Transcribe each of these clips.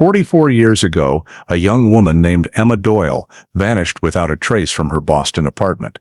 44 years ago, a young woman named Emma Doyle vanished without a trace from her Boston apartment,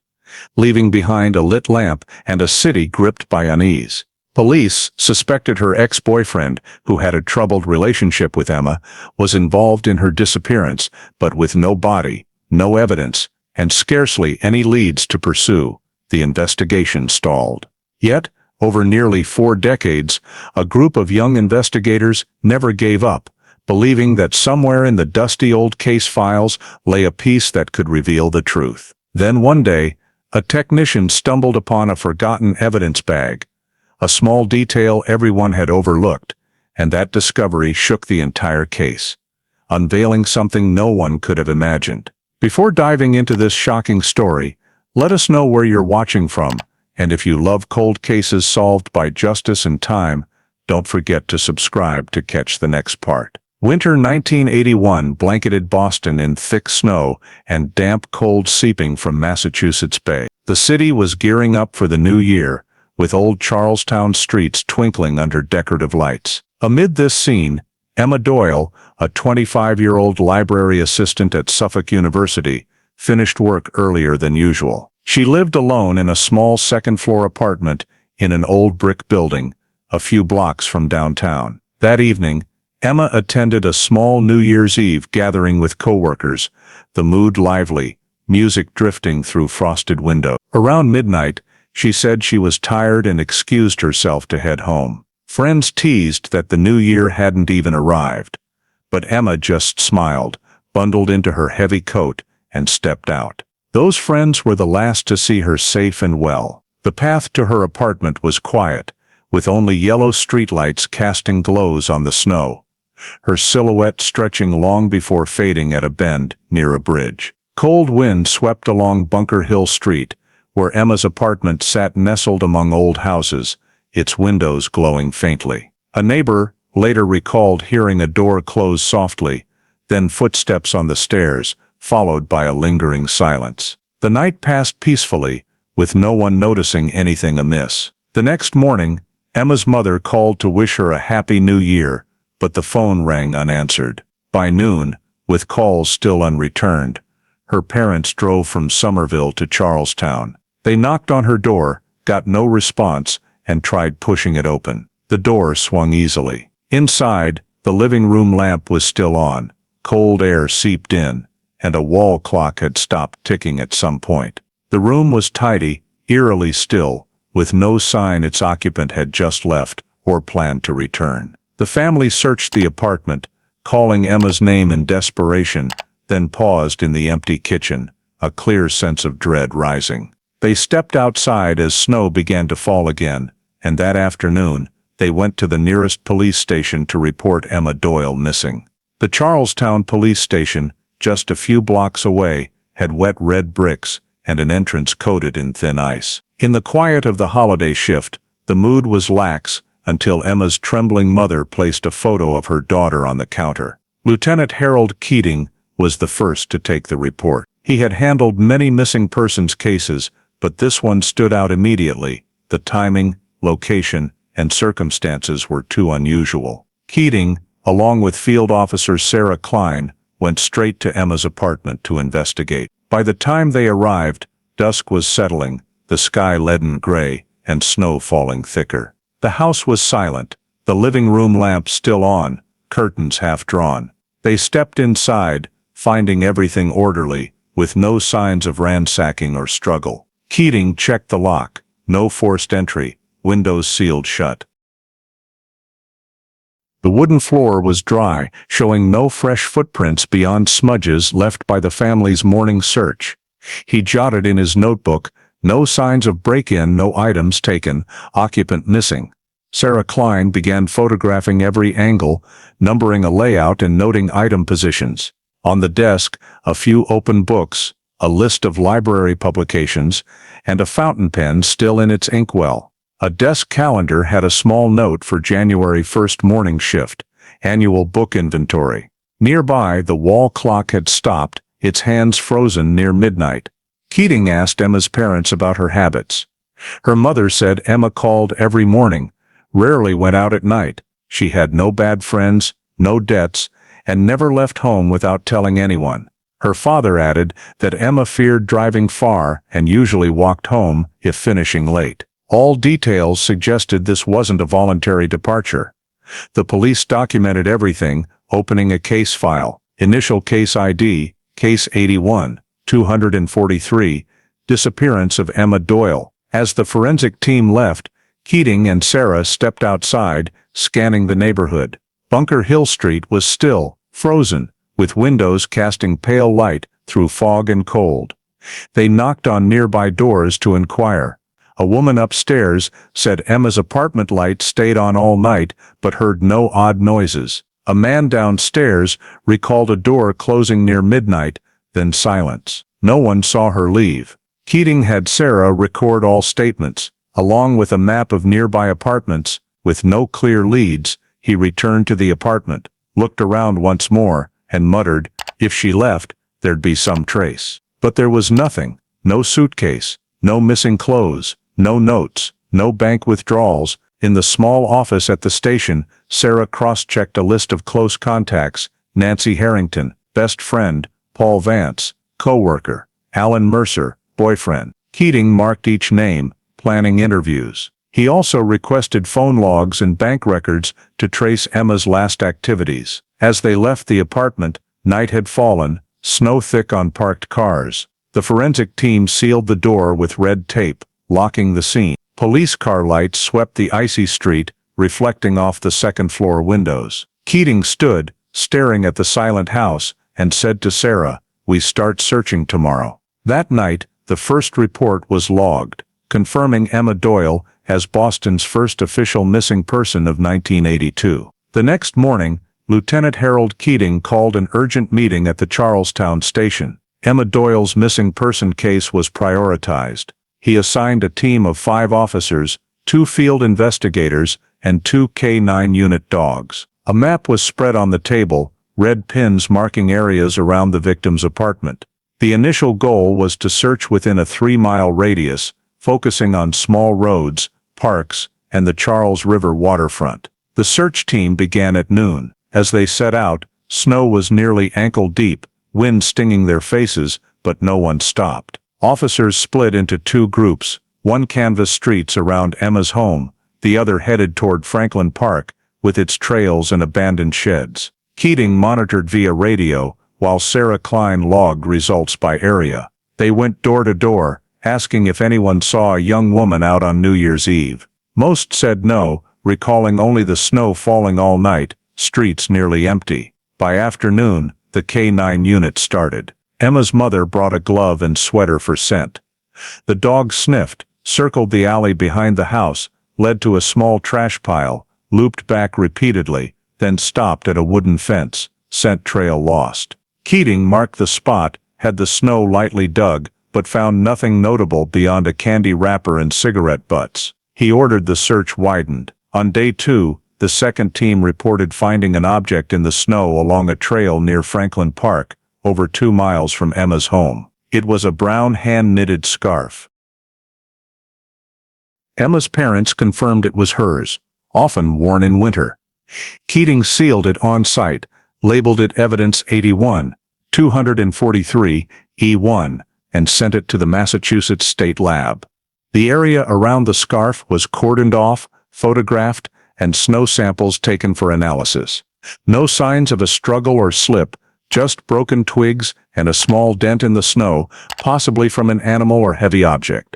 leaving behind a lit lamp and a city gripped by unease. Police suspected her ex-boyfriend, who had a troubled relationship with Emma, was involved in her disappearance, but with no body, no evidence, and scarcely any leads to pursue, the investigation stalled. Yet, over nearly 4 decades, a group of young investigators never gave up, believing that somewhere in the dusty old case files lay a piece that could reveal the truth. Then one day, a technician stumbled upon a forgotten evidence bag, a small detail everyone had overlooked, and that discovery shook the entire case, unveiling something no one could have imagined. Before diving into this shocking story, let us know where you're watching from, and if you love cold cases solved by justice and time, don't forget to subscribe to catch the next part. Winter 1981 blanketed Boston in thick snow and damp cold seeping from Massachusetts Bay. The city was gearing up for the new year, with old Charlestown streets twinkling under decorative lights. Amid this scene, Emma Doyle, a 25-year-old library assistant at Suffolk University, finished work earlier than usual. She lived alone in a small second-floor apartment in an old brick building, a few blocks from downtown. That evening, Emma attended a small New Year's Eve gathering with coworkers, the mood lively, music drifting through frosted windows. Around midnight, she said she was tired and excused herself to head home. Friends teased that the new year hadn't even arrived, but Emma just smiled, bundled into her heavy coat, and stepped out. Those friends were the last to see her safe and well. The path to her apartment was quiet, with only yellow streetlights casting glows on the snow, her silhouette stretching long before fading at a bend near a bridge. Cold wind swept along Bunker Hill Street, where Emma's apartment sat nestled among old houses, its windows glowing faintly. A neighbor later recalled hearing a door close softly, then footsteps on the stairs, followed by a lingering silence. The night passed peacefully, with no one noticing anything amiss. The next morning, Emma's mother called to wish her a happy new year, but the phone rang unanswered. By noon, with calls still unreturned, her parents drove from Somerville to Charlestown. They knocked on her door, got no response, and tried pushing it open. The door swung easily. Inside, the living room lamp was still on, cold air seeped in, and a wall clock had stopped ticking at some point. The room was tidy, eerily still, with no sign its occupant had just left or planned to return. The family searched the apartment, calling Emma's name in desperation, then paused in the empty kitchen, a clear sense of dread rising. They stepped outside as snow began to fall again, and that afternoon, they went to the nearest police station to report Emma Doyle missing. The Charlestown police station, just a few blocks away, had wet red bricks and an entrance coated in thin ice. In the quiet of the holiday shift, the mood was lax until Emma's trembling mother placed a photo of her daughter on the counter. Lieutenant Harold Keating was the first to take the report. He had handled many missing persons cases, but this one stood out immediately. The timing, location, and circumstances were too unusual. Keating, along with Field Officer Sarah Klein, went straight to Emma's apartment to investigate. By the time they arrived, dusk was settling, the sky leaden gray, and snow falling thicker. The house was silent, the living room lamp still on, curtains half drawn. They stepped inside, finding everything orderly, with no signs of ransacking or struggle. Keating checked the lock, no forced entry, windows sealed shut. The wooden floor was dry, showing no fresh footprints beyond smudges left by the family's morning search. He jotted in his notebook, no signs of break-in, no items taken, occupant missing. Sarah Klein began photographing every angle, numbering a layout and noting item positions. On the desk, a few open books, a list of library publications, and a fountain pen still in its inkwell. A desk calendar had a small note for January 1st morning shift, annual book inventory. Nearby, the wall clock had stopped, its hands frozen near midnight. Keating asked Emma's parents about her habits. Her mother said Emma called every morning, rarely went out at night. She had no bad friends, no debts, and never left home without telling anyone. Her father added that Emma feared driving far and usually walked home if finishing late. All details suggested this wasn't a voluntary departure. The police documented everything, opening a case file. Initial case ID, Case 81, 243, disappearance of Emma Doyle. As the forensic team left, Keating and Sarah stepped outside, scanning the neighborhood. Bunker Hill Street was still, frozen, with windows casting pale light through fog and cold. They knocked on nearby doors to inquire. A woman upstairs said Emma's apartment light stayed on all night but heard no odd noises. A man downstairs recalled a door closing near midnight, then silence. No one saw her leave. Keating had Sarah record all statements. Along with a map of nearby apartments, with no clear leads, he returned to the apartment, looked around once more, and muttered, if she left, there'd be some trace. But there was nothing. No suitcase, no missing clothes, no notes, no bank withdrawals. In the small office at the station, Sarah cross-checked a list of close contacts: Nancy Harrington, best friend; Paul Vance, co-worker; Alan Mercer, boyfriend. Keating marked each name, planning interviews. He also requested phone logs and bank records to trace Emma's last activities. As they left the apartment, night had fallen, snow thick on parked cars. The forensic team sealed the door with red tape, locking the scene. Police car lights swept the icy street, reflecting off the second-floor windows. Keating stood, staring at the silent house, and said to Sarah, "We start searching tomorrow." That night, the first report was logged, confirming Emma Doyle as Boston's first official missing person of 1982. The next morning, Lieutenant Harold Keating called an urgent meeting at the Charlestown station. Emma Doyle's missing person case was prioritized. He assigned a team of 5 officers, 2 field investigators, and 2 K-9 unit dogs. A map was spread on the table, red pins marking areas around the victim's apartment. The initial goal was to search within a 3-mile radius, focusing on small roads, parks, and the Charles River waterfront. The search team began at noon. As they set out, snow was nearly ankle-deep, wind stinging their faces, but no one stopped. Officers split into 2 groups. One canvassed streets around Emma's home, the other headed toward Franklin Park, with its trails and abandoned sheds. Keating monitored via radio, while Sarah Klein logged results by area. They went door to door, asking if anyone saw a young woman out on New Year's Eve. Most said no, recalling only the snow falling all night, streets nearly empty. By afternoon, the K-9 unit started. Emma's mother brought a glove and sweater for scent. The dog sniffed, circled the alley behind the house, led to a small trash pile, looped back repeatedly, then stopped at a wooden fence, scent trail lost. Keating marked the spot, had the snow lightly dug, but found nothing notable beyond a candy wrapper and cigarette butts. He ordered the search widened. On day 2, the second team reported finding an object in the snow along a trail near Franklin Park, over 2 miles from Emma's home. It was a brown hand-knitted scarf. Emma's parents confirmed it was hers, often worn in winter. Keating sealed it on site, labeled it Evidence 81, 243, E1, and sent it to the Massachusetts State Lab. The area around the scarf was cordoned off, photographed, and snow samples taken for analysis. No signs of a struggle or slip, just broken twigs and a small dent in the snow, possibly from an animal or heavy object.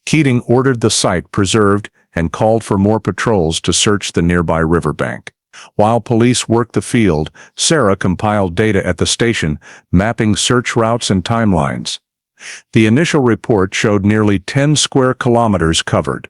Keating ordered the site preserved and called for more patrols to search the nearby riverbank. While police worked the field, Sarah compiled data at the station, mapping search routes and timelines. The initial report showed nearly 10 square kilometers covered.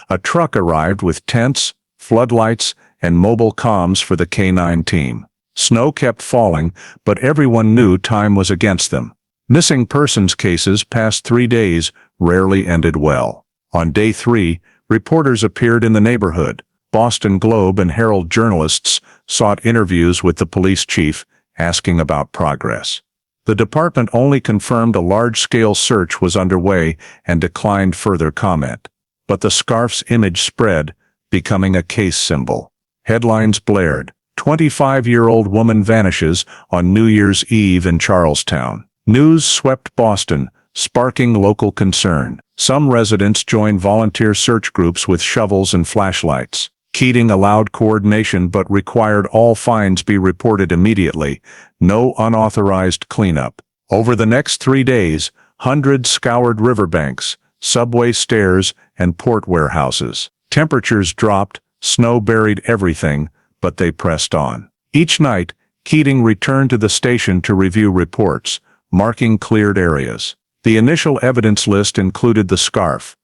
A truck arrived with tents, floodlights, and mobile comms for the K-9 team. Snow kept falling, but everyone knew time was against them. Missing persons cases past 3 days rarely ended well. On day 3, reporters appeared in the neighborhood. Boston Globe and Herald journalists sought interviews with the police chief, asking about progress. The department only confirmed a large-scale search was underway and declined further comment. But the scarf's image spread, becoming a case symbol. Headlines blared, 25-year-old woman vanishes on New Year's Eve in Charlestown. News swept Boston, sparking local concern. Some residents joined volunteer search groups with shovels and flashlights. Keating allowed coordination but required all finds be reported immediately. No unauthorized cleanup. Over the next 3 days, hundreds scoured riverbanks, subway stairs, and port warehouses. Temperatures dropped, snow buried everything, but they pressed on. Each night, Keating returned to the station to review reports, marking cleared areas. The initial evidence list included the scarf,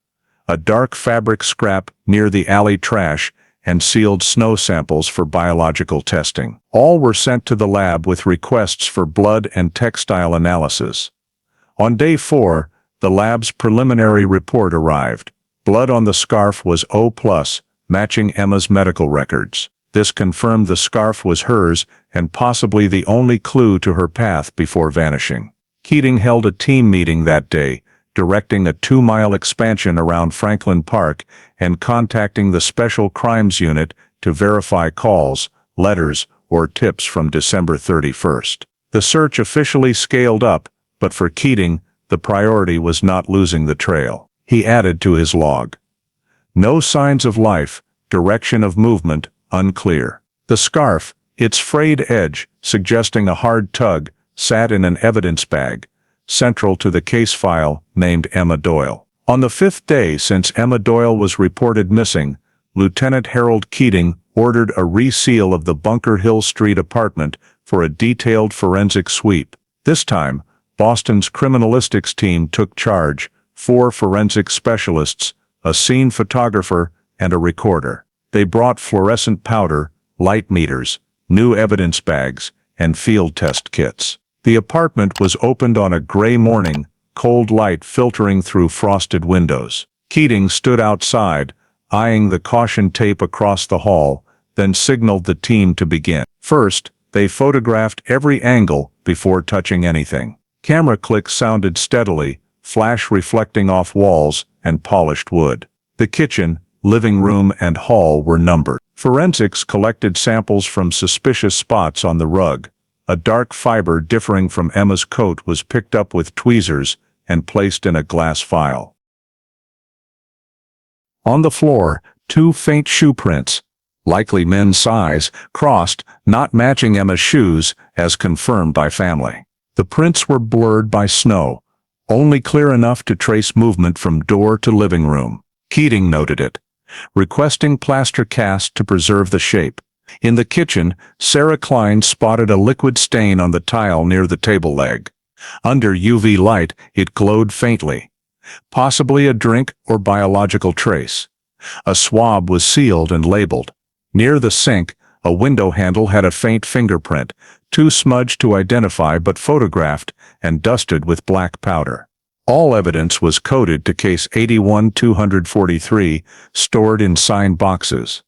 a dark fabric scrap near the alley trash, and sealed snow samples for biological testing. All were sent to the lab with requests for blood and textile analysis. On day 4, the lab's preliminary report arrived. Blood on the scarf was O+, matching Emma's medical records. This confirmed the scarf was hers and possibly the only clue to her path before vanishing. Keating held a team meeting that day, directing a 2-mile expansion around Franklin Park and contacting the Special Crimes Unit to verify calls, letters, or tips from December 31st. The search officially scaled up, but for Keating, the priority was not losing the trail. He added to his log, "No signs of life, direction of movement, unclear." The scarf, its frayed edge suggesting a hard tug, sat in an evidence bag, central to the case file named Emma Doyle. On the 5th day since Emma Doyle was reported missing, Lieutenant Harold Keating ordered a reseal of the Bunker Hill Street apartment for a detailed forensic sweep. This time, Boston's criminalistics team took charge, 4 forensic specialists, a scene photographer, and a recorder. They brought fluorescent powder, light meters, new evidence bags, and field test kits. The apartment was opened on a gray morning, cold light filtering through frosted windows. Keating stood outside, eyeing the caution tape across the hall, then signaled the team to begin. First, they photographed every angle before touching anything. Camera clicks sounded steadily, flash reflecting off walls and polished wood. The kitchen, living room, and hall were numbered. Forensics collected samples from suspicious spots on the rug. A dark fiber differing from Emma's coat was picked up with tweezers and placed in a glass vial. On the floor, 2 faint shoe prints, likely men's size, crossed, not matching Emma's shoes, as confirmed by family. The prints were blurred by snow, only clear enough to trace movement from door to living room. Keating noted it, requesting plaster cast to preserve the shape. In the kitchen, Sarah Klein spotted a liquid stain on the tile near the table leg. Under UV light, it glowed faintly, possibly a drink or biological trace. A swab was sealed and labeled. Near the sink, a window handle had a faint fingerprint, too smudged to identify but photographed and dusted with black powder. All evidence was coded to case 81-243, stored in signed boxes.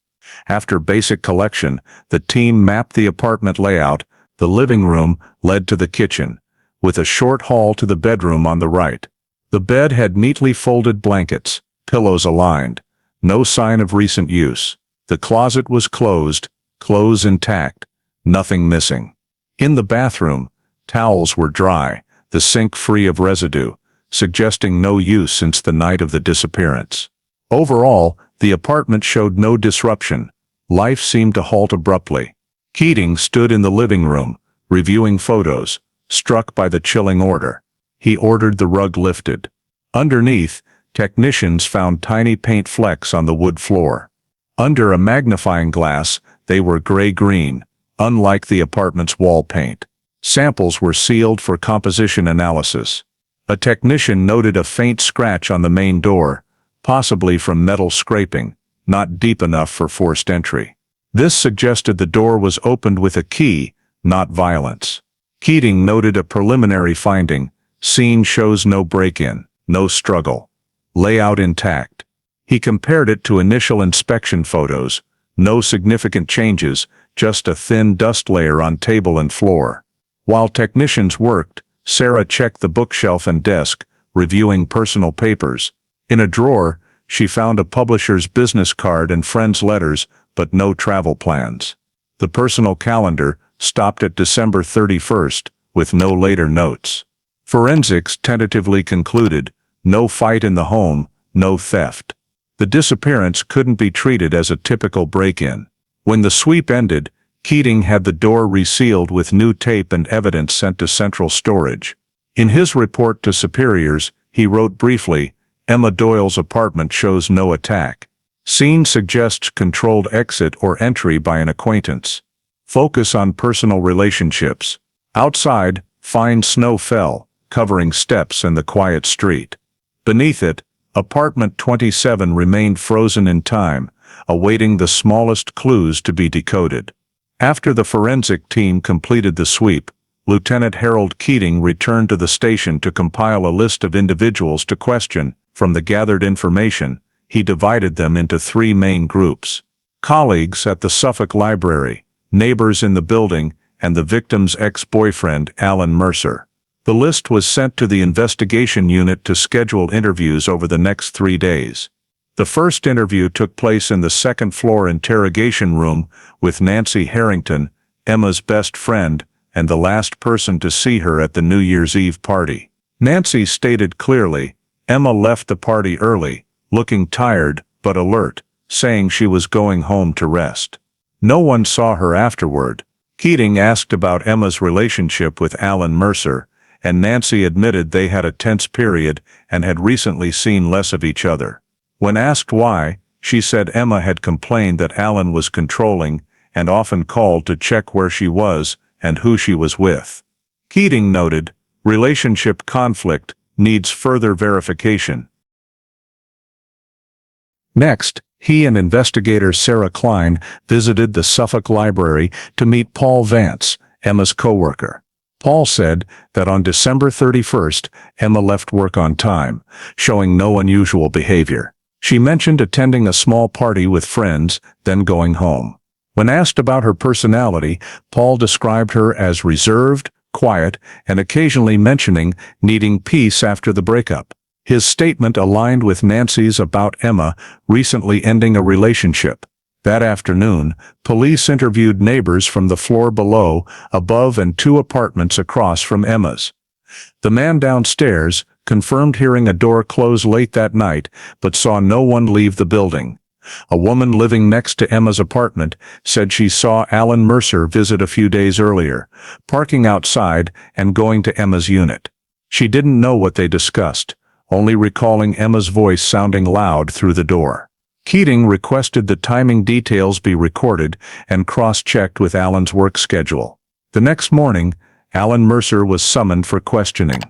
After basic collection, the team mapped the apartment layout. The living room led to the kitchen, with a short hall to the bedroom on the right. The bed had neatly folded blankets, pillows aligned, no sign of recent use. The closet was closed, clothes intact, nothing missing. In the bathroom, towels were dry, the sink free of residue, suggesting no use since the night of the disappearance. Overall, the apartment showed no disruption. Life seemed to halt abruptly. Keating stood in the living room, reviewing photos, struck by the chilling order. He ordered the rug lifted. Underneath, technicians found tiny paint flecks on the wood floor. Under a magnifying glass, they were gray-green, unlike the apartment's wall paint. Samples were sealed for composition analysis. A technician noted a faint scratch on the main door, possibly from metal scraping, not deep enough for forced entry. This suggested the door was opened with a key, not violence. Keating noted a preliminary finding: scene shows no break-in, no struggle. Layout intact. He compared it to initial inspection photos. No significant changes, just a thin dust layer on table and floor. While technicians worked, Sarah checked the bookshelf and desk, reviewing personal papers. In a drawer, she found a publisher's business card and friends' letters, but no travel plans. The personal calendar stopped at December 31st, with no later notes. Forensics tentatively concluded, no fight in the home, no theft. The disappearance couldn't be treated as a typical break-in. When the sweep ended, Keating had the door resealed with new tape and evidence sent to central storage. In his report to superiors, he wrote briefly, Emma Doyle's apartment shows no attack. Scene suggests controlled exit or entry by an acquaintance. Focus on personal relationships. Outside, fine snow fell, covering steps and the quiet street. Beneath it, apartment 27 remained frozen in time, awaiting the smallest clues to be decoded. After the forensic team completed the sweep, Lieutenant Harold Keating returned to the station to compile a list of individuals to question. From the gathered information, he divided them into three main groups: colleagues at the Suffolk Library, neighbors in the building, and the victim's ex-boyfriend, Alan Mercer. The list was sent to the investigation unit to schedule interviews over the next 3 days. The first interview took place in the second-floor interrogation room with Nancy Harrington, Emma's best friend, and the last person to see her at the New Year's Eve party. Nancy stated clearly, Emma left the party early, looking tired but alert, saying she was going home to rest. No one saw her afterward. Keating asked about Emma's relationship with Alan Mercer, and Nancy admitted they had a tense period and had recently seen less of each other. When asked why, she said Emma had complained that Alan was controlling and often called to check where she was and who she was with. Keating noted, relationship conflict needs further verification. Next, he and investigator Sarah Klein visited the Suffolk Library to meet Paul Vance, Emma's co-worker. Paul said that on December 31st, Emma left work on time, showing no unusual behavior. She mentioned attending a small party with friends, then going home. When asked about her personality, Paul described her as reserved, quiet, and occasionally mentioning needing peace after the breakup. His statement aligned with Nancy's about Emma recently ending a relationship. That afternoon, police interviewed neighbors from the floor below, above, and 2 apartments across from Emma's. The man downstairs confirmed hearing a door close late that night, but saw no one leave the building. A woman living next to Emma's apartment said she saw Alan Mercer visit a few days earlier, parking outside and going to Emma's unit. She didn't know what they discussed, only recalling Emma's voice sounding loud through the door. Keating requested the timing details be recorded and cross-checked with Alan's work schedule. The next morning, Alan Mercer was summoned for questioning.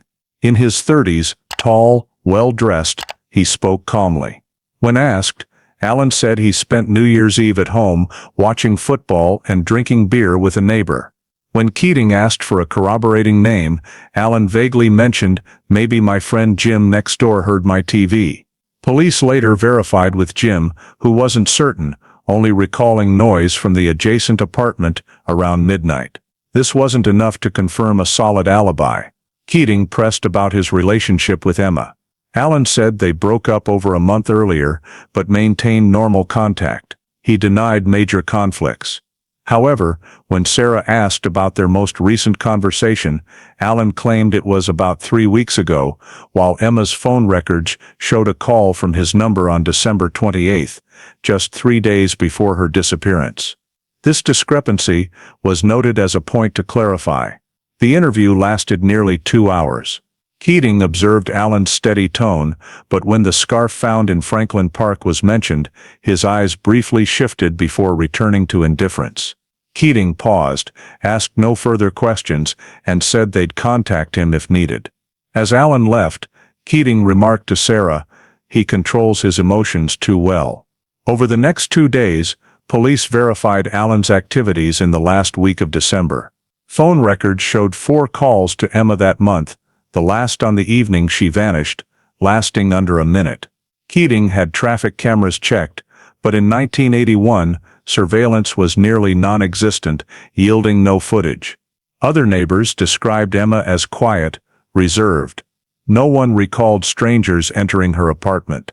In his 30s, tall, well-dressed, he spoke calmly. When asked, Alan said he spent New Year's Eve at home, watching football and drinking beer with a neighbor. When Keating asked for a corroborating name, Alan vaguely mentioned, maybe my friend Jim next door heard my TV. Police later verified with Jim, who wasn't certain, only recalling noise from the adjacent apartment around midnight. This wasn't enough to confirm a solid alibi. Keating pressed about his relationship with Emma. Alan said they broke up over a month earlier, but maintained normal contact. He denied major conflicts. However, when Sarah asked about their most recent conversation, Alan claimed it was about 3 weeks ago, while Emma's phone records showed a call from his number on December 28th, just 3 days before her disappearance. This discrepancy was noted as a point to clarify. The interview lasted nearly 2 hours. Keating observed Alan's steady tone, but when the scarf found in Franklin Park was mentioned, his eyes briefly shifted before returning to indifference. Keating paused, asked no further questions, and said they'd contact him if needed. As Alan left, Keating remarked to Sarah, "He controls his emotions too well." Over the next 2 days, police verified Alan's activities in the last week of December. Phone records showed 4 calls to Emma that month, the last on the evening she vanished, lasting under a minute. Keating had traffic cameras checked, but in 1981, surveillance was nearly non-existent, yielding no footage. Other neighbors described Emma as quiet, reserved. No one recalled strangers entering her apartment.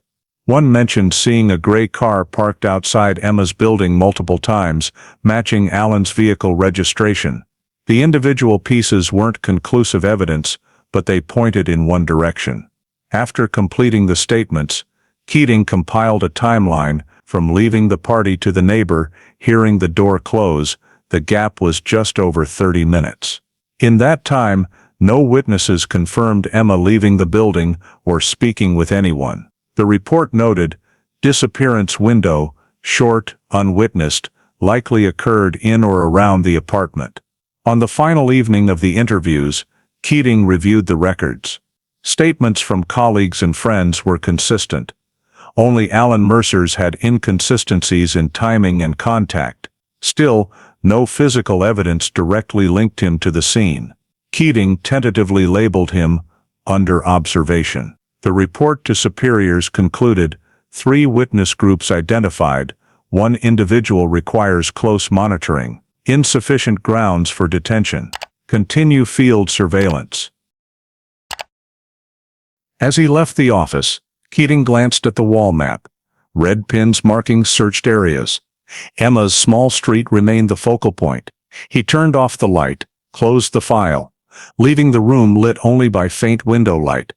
One mentioned seeing a gray car parked outside Emma's building multiple times, matching Alan's vehicle registration. The individual pieces weren't conclusive evidence, but they pointed in one direction. After completing the statements, Keating compiled a timeline from leaving the party to the neighbor hearing the door close. The gap was just over 30 minutes. In that time, no witnesses confirmed Emma leaving the building or speaking with anyone. The report noted, disappearance window, short, unwitnessed, likely occurred in or around the apartment. On the final evening of the interviews, Keating reviewed the records. Statements from colleagues and friends were consistent. Only Alan Mercer's had inconsistencies in timing and contact. Still, no physical evidence directly linked him to the scene. Keating tentatively labeled him under observation. The report to superiors concluded 3 witness groups identified, 1 individual requires close monitoring, insufficient grounds for detention. Continue field surveillance. As he left the office, Keating glanced at the wall map. Red pins marking searched areas. Emma's small street remained the focal point. He turned off the light, closed the file, leaving the room lit only by faint window light.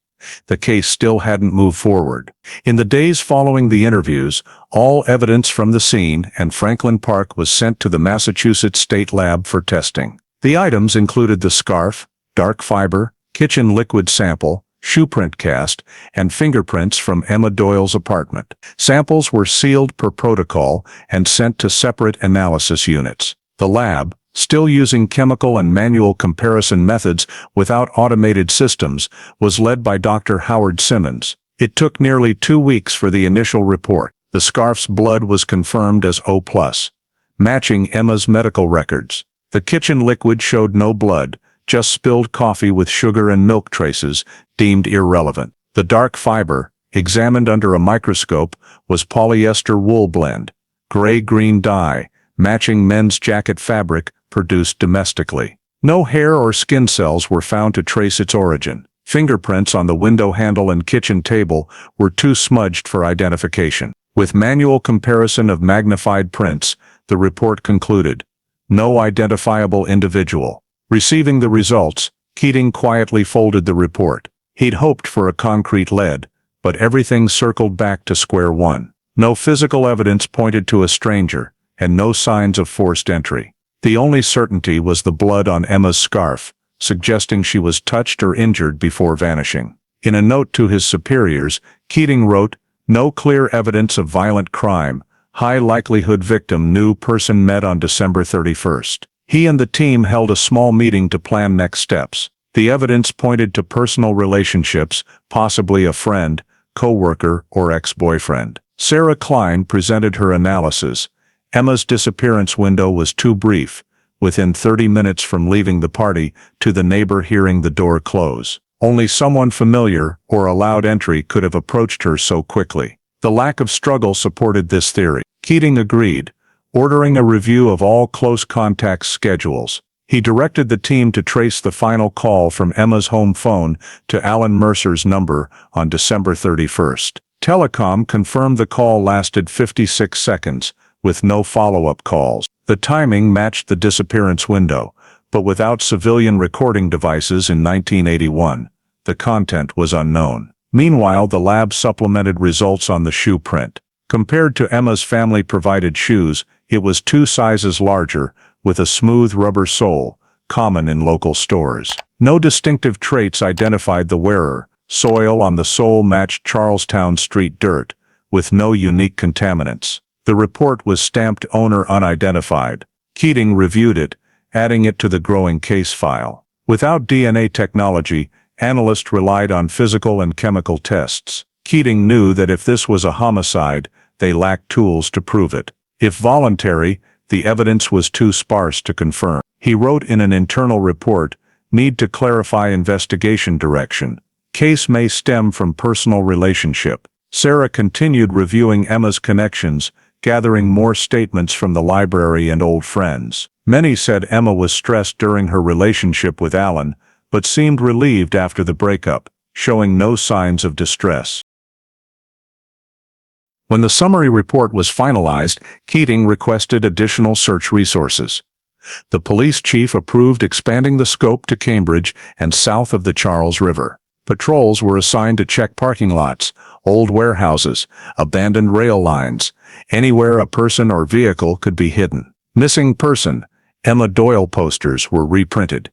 The case still hadn't moved forward. In the days following the interviews, all evidence from the scene and Franklin Park was sent to the Massachusetts State Lab for testing. The items included the scarf, dark fiber, kitchen liquid sample, shoe print cast, and fingerprints from Emma Doyle's apartment. Samples were sealed per protocol and sent to separate analysis units. The lab, still using chemical and manual comparison methods without automated systems, was led by Dr. Howard Simmons. It took nearly 2 weeks for the initial report. The scarf's blood was confirmed as O+, matching Emma's medical records. The kitchen liquid showed no blood, just spilled coffee with sugar and milk traces, deemed irrelevant. The dark fiber, examined under a microscope, was polyester wool blend, gray-green dye, matching men's jacket fabric produced domestically. No hair or skin cells were found to trace its origin. Fingerprints on the window handle and kitchen table were too smudged for identification. With manual comparison of magnified prints, the report concluded, no identifiable individual. Receiving the results, Keating quietly folded the report. He'd hoped for a concrete lead, but everything circled back to square one. No physical evidence pointed to a stranger, and no signs of forced entry. The only certainty was the blood on Emma's scarf, suggesting she was touched or injured before vanishing. In a note to his superiors, Keating wrote, no clear evidence of violent crime, high likelihood victim new person met on December 31st. He and the team held a small meeting to plan next steps. The evidence pointed to personal relationships, possibly a friend, co-worker, or ex-boyfriend. Sarah Klein presented her analysis. Emma's disappearance window was too brief, within 30 minutes from leaving the party to the neighbor hearing the door close. Only someone familiar or allowed entry could have approached her so quickly. The lack of struggle supported this theory. Keating agreed, ordering a review of all close contact schedules. He directed the team to trace the final call from Emma's home phone to Alan Mercer's number on December 31st. Telecom confirmed the call lasted 56 seconds, with no follow-up calls. The timing matched the disappearance window, but without civilian recording devices in 1981, the content was unknown. Meanwhile, the lab supplemented results on the shoe print. Compared to Emma's family-provided shoes, it was 2 sizes larger, with a smooth rubber sole, common in local stores. No distinctive traits identified the wearer. Soil on the sole matched Charlestown Street dirt, with no unique contaminants. The report was stamped owner unidentified. Keating reviewed it, adding it to the growing case file. Without DNA technology, analysts relied on physical and chemical tests. Keating knew that if this was a homicide, they lacked tools to prove it. If voluntary, the evidence was too sparse to confirm. He wrote in an internal report, need to clarify investigation direction. Case may stem from personal relationship. Sarah continued reviewing Emma's connections, gathering more statements from the library and old friends. Many said Emma was stressed during her relationship with Alan, but seemed relieved after the breakup, showing no signs of distress. When the summary report was finalized, Keating requested additional search resources. The police chief approved expanding the scope to Cambridge and south of the Charles River. Patrols were assigned to check parking lots, old warehouses, abandoned rail lines, anywhere a person or vehicle could be hidden. Missing person, Emma Doyle posters were reprinted,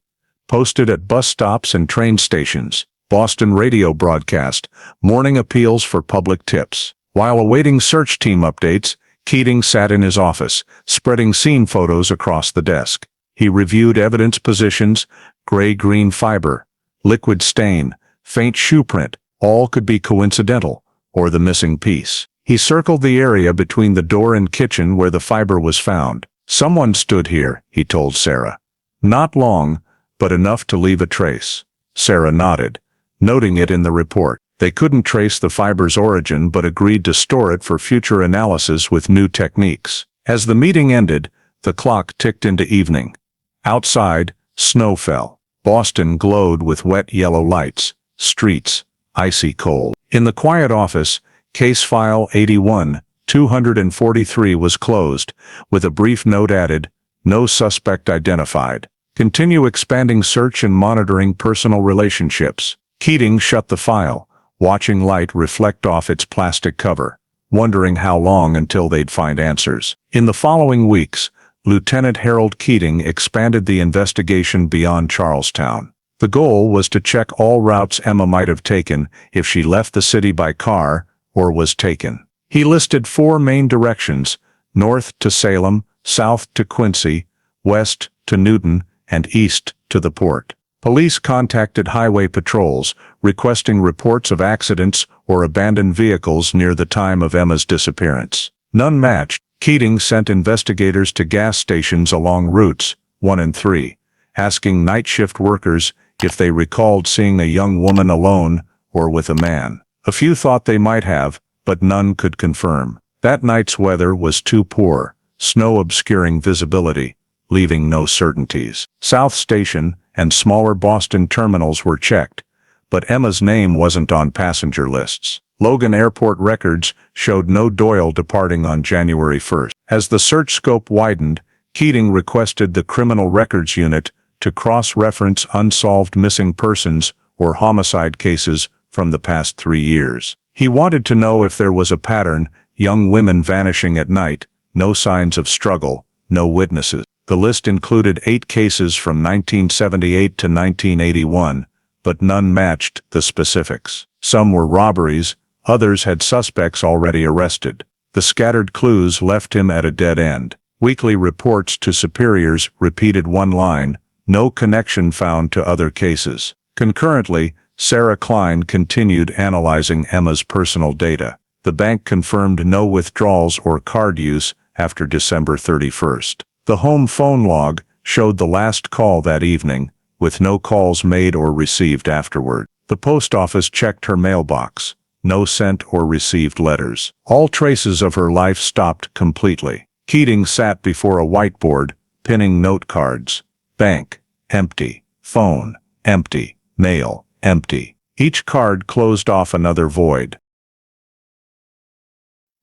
posted at bus stops and train stations. Boston radio broadcast, morning appeals for public tips. While awaiting search team updates, Keating sat in his office, spreading scene photos across the desk. He reviewed evidence positions, gray-green fiber, liquid stain, faint shoe print, all could be coincidental, or the missing piece. He circled the area between the door and kitchen where the fiber was found. Someone stood here, he told Sarah. Not long, but enough to leave a trace. Sarah nodded, noting it in the report. They couldn't trace the fiber's origin but agreed to store it for future analysis with new techniques. As the meeting ended, the clock ticked into evening. Outside, snow fell. Boston glowed with wet yellow lights. Streets, icy cold. In the quiet office, case file 81-243 was closed, with a brief note added, no suspect identified. Continue expanding search and monitoring personal relationships. Keating shut the file, watching light reflect off its plastic cover, wondering how long until they'd find answers. In the following weeks, Lieutenant Harold Keating expanded the investigation beyond Charlestown. The goal was to check all routes Emma might have taken if she left the city by car or was taken. He listed 4 main directions: north to Salem, south to Quincy, west to Newton, and east to the port. Police contacted highway patrols, requesting reports of accidents or abandoned vehicles near the time of Emma's disappearance. None matched. Keating sent investigators to gas stations along routes 1 and 3, asking night shift workers if they recalled seeing a young woman alone or with a man. A few thought they might have, but none could confirm. That night's weather was too poor, snow obscuring visibility, leaving no certainties. South Station and smaller Boston terminals were checked, but Emma's name wasn't on passenger lists. Logan Airport records showed no Doyle departing on January 1st. As the search scope widened, Keating requested the Criminal Records Unit to cross-reference unsolved missing persons or homicide cases from the past 3 years. He wanted to know if there was a pattern: young women vanishing at night, no signs of struggle, no witnesses. The list included 8 cases from 1978 to 1981, but none matched the specifics. Some were robberies, others had suspects already arrested. The scattered clues left him at a dead end. Weekly reports to superiors repeated one line: no connection found to other cases. Concurrently, Sarah Klein continued analyzing Emma's personal data. The bank confirmed no withdrawals or card use after December 31st. The home phone log showed the last call that evening, with no calls made or received afterward. The post office checked her mailbox. No sent or received letters. All traces of her life stopped completely. Keating sat before a whiteboard, pinning note cards. Bank, empty. Phone, empty. Mail, empty. Each card closed off another void.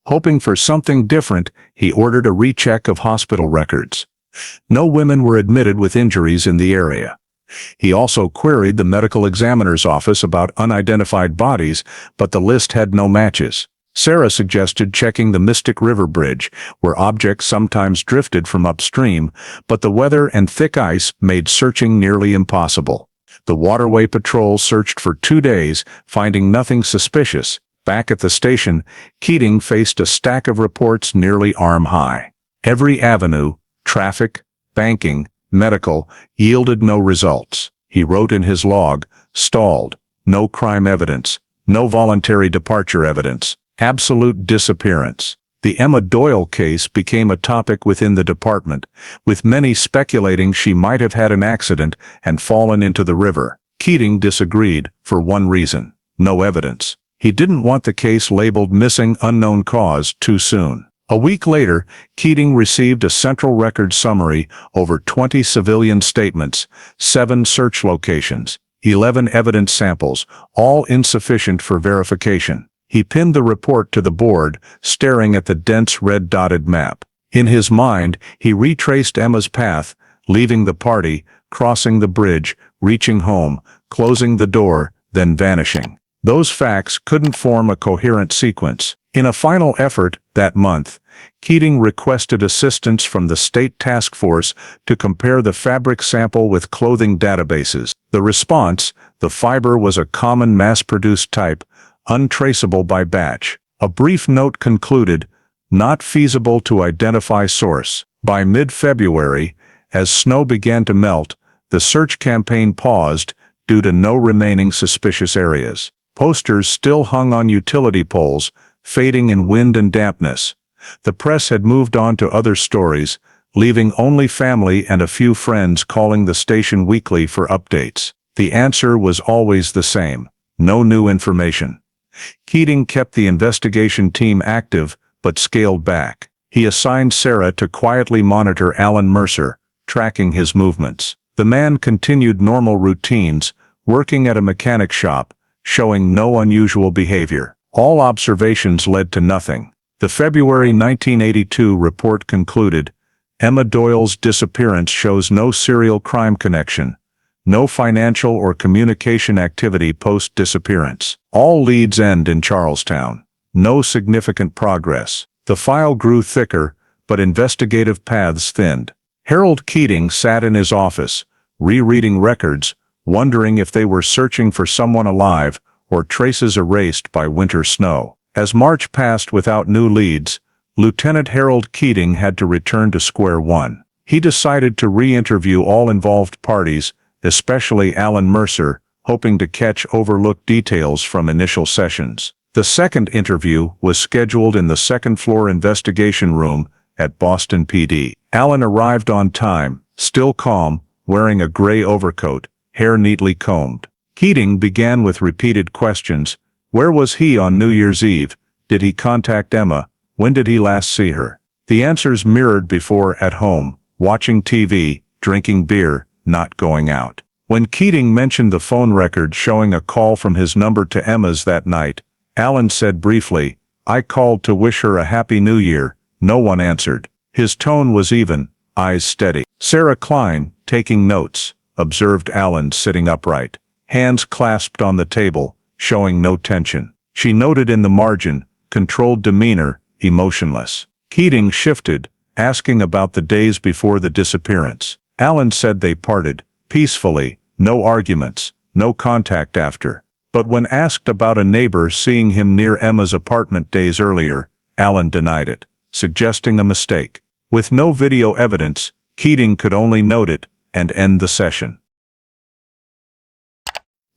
Hoping for something different, he ordered a recheck of hospital records. No women were admitted with injuries in the area. He also queried the medical examiner's office about unidentified bodies, but the list had no matches. Sarah suggested checking the Mystic River Bridge, where objects sometimes drifted from upstream, but the weather and thick ice made searching nearly impossible. The waterway patrol searched for 2 days, finding nothing suspicious. Back at the station, Keating faced a stack of reports nearly arm-high. Every avenue, traffic, banking, medical, yielded no results. He wrote in his log, stalled, no crime evidence, no voluntary departure evidence, absolute disappearance. The Emma Doyle case became a topic within the department, with many speculating she might have had an accident and fallen into the river. Keating disagreed, for one reason: no evidence. He didn't want the case labeled missing unknown cause too soon. A week later, Keating received a central record summary over 20 civilian statements, 7 search locations, 11 evidence samples, all insufficient for verification. He pinned the report to the board, staring at the dense red dotted map. In his mind, he retraced Emma's path, leaving the party, crossing the bridge, reaching home, closing the door, then vanishing. Those facts couldn't form a coherent sequence. In a final effort that month, Keating requested assistance from the state task force to compare the fabric sample with clothing databases. The response: the fiber was a common mass-produced type, untraceable by batch. A brief note concluded, not feasible to identify source. By mid-February, as snow began to melt, the search campaign paused due to no remaining suspicious areas. Posters still hung on utility poles, fading in wind and dampness. The press had moved on to other stories, leaving only family and a few friends calling the station weekly for updates. The answer was always the same: no new information. Keating kept the investigation team active, but scaled back. He assigned Sarah to quietly monitor Alan Mercer, tracking his movements. The man continued normal routines, working at a mechanic shop, showing no unusual behavior. All observations led to nothing. The February 1982 report concluded, Emma Doyle's disappearance shows no serial crime connection, no financial or communication activity post-disappearance. All leads end in Charlestown. No significant progress. The file grew thicker, but investigative paths thinned. Harold Keating sat in his office, rereading records, wondering if they were searching for someone alive or traces erased by winter snow. As March passed without new leads, Lieutenant Harold Keating had to return to square one. He decided to re-interview all involved parties, especially Alan Mercer, hoping to catch overlooked details from initial sessions. The second interview was scheduled in the second-floor investigation room at Boston PD. Alan arrived on time, still calm, wearing a gray overcoat, hair neatly combed. Keating began with repeated questions. Where was he on New Year's Eve? Did he contact Emma? When did he last see her? The answers mirrored before: at home, watching TV, drinking beer, not going out. When Keating mentioned the phone record showing a call from his number to Emma's that night, Alan said briefly, I called to wish her a happy new year. No one answered. His tone was even, eyes steady. Sarah Klein, taking notes, observed Alan sitting upright, hands clasped on the table, showing no tension. She noted in the margin, controlled demeanor, emotionless. Keating shifted, asking about the days before the disappearance. Alan said they parted, peacefully, no arguments, no contact after. But when asked about a neighbor seeing him near Emma's apartment days earlier, Alan denied it, suggesting a mistake. With no video evidence, Keating could only note it and end the session.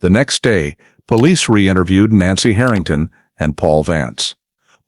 The next day, police re-interviewed Nancy Harrington and Paul Vance.